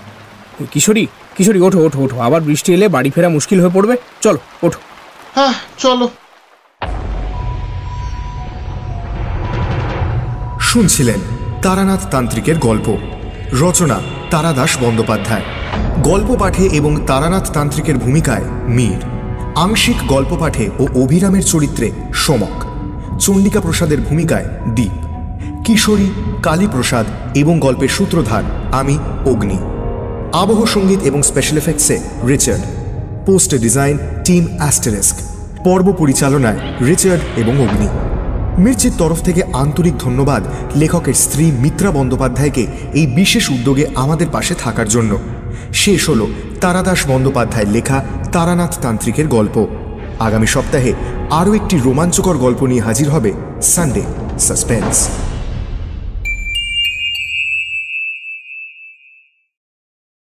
কিশোরী, কিশোরী, ওঠো ওঠো ওঠো, আবার বৃষ্টি এলে বাড়ি ফেরা মুশকিল হয়ে পড়বে, চলো ওঠো। হ্যাঁ চলো। শুনছিলেন তারানাথ তান্ত্রিকের গল্প, রচনা তারাদাস বন্দ্যোপাধ্যায়। গল্প পাঠে এবং তারানাথ তান্ত্রিকের ভূমিকায় মীর, আংশিক গল্প পাঠে ও অভিরামের চরিত্রে সমক, চণ্ডিকা প্রসাদের ভূমিকায় দীপ, কিশোরী, কালীপ্রসাদ এবং গল্পের সূত্রধার আমি অগ্নি। আবহ সঙ্গীত এবং স্পেশাল এফেক্টসে Richard, poster design team asterisk, পর্ব পরিচালনায় রিচার্ড এবং অগ্নি। মির্চির তরফ থেকে আন্তরিক ধন্যবাদ লেখকের স্ত্রী মিত্রা বন্দ্যোপাধ্যায়কে এই বিশেষ উদ্যোগে আমাদের পাশে থাকার জন্য। শেষ হল তারাদাস বন্দ্যোপাধ্যায়ের লেখা তারানাথ তান্ত্রিকের গল্প। আগামী সপ্তাহে আরও একটি রোমাঞ্চকর গল্প নিয়ে হাজির হবে সানডে সাসপেন্স।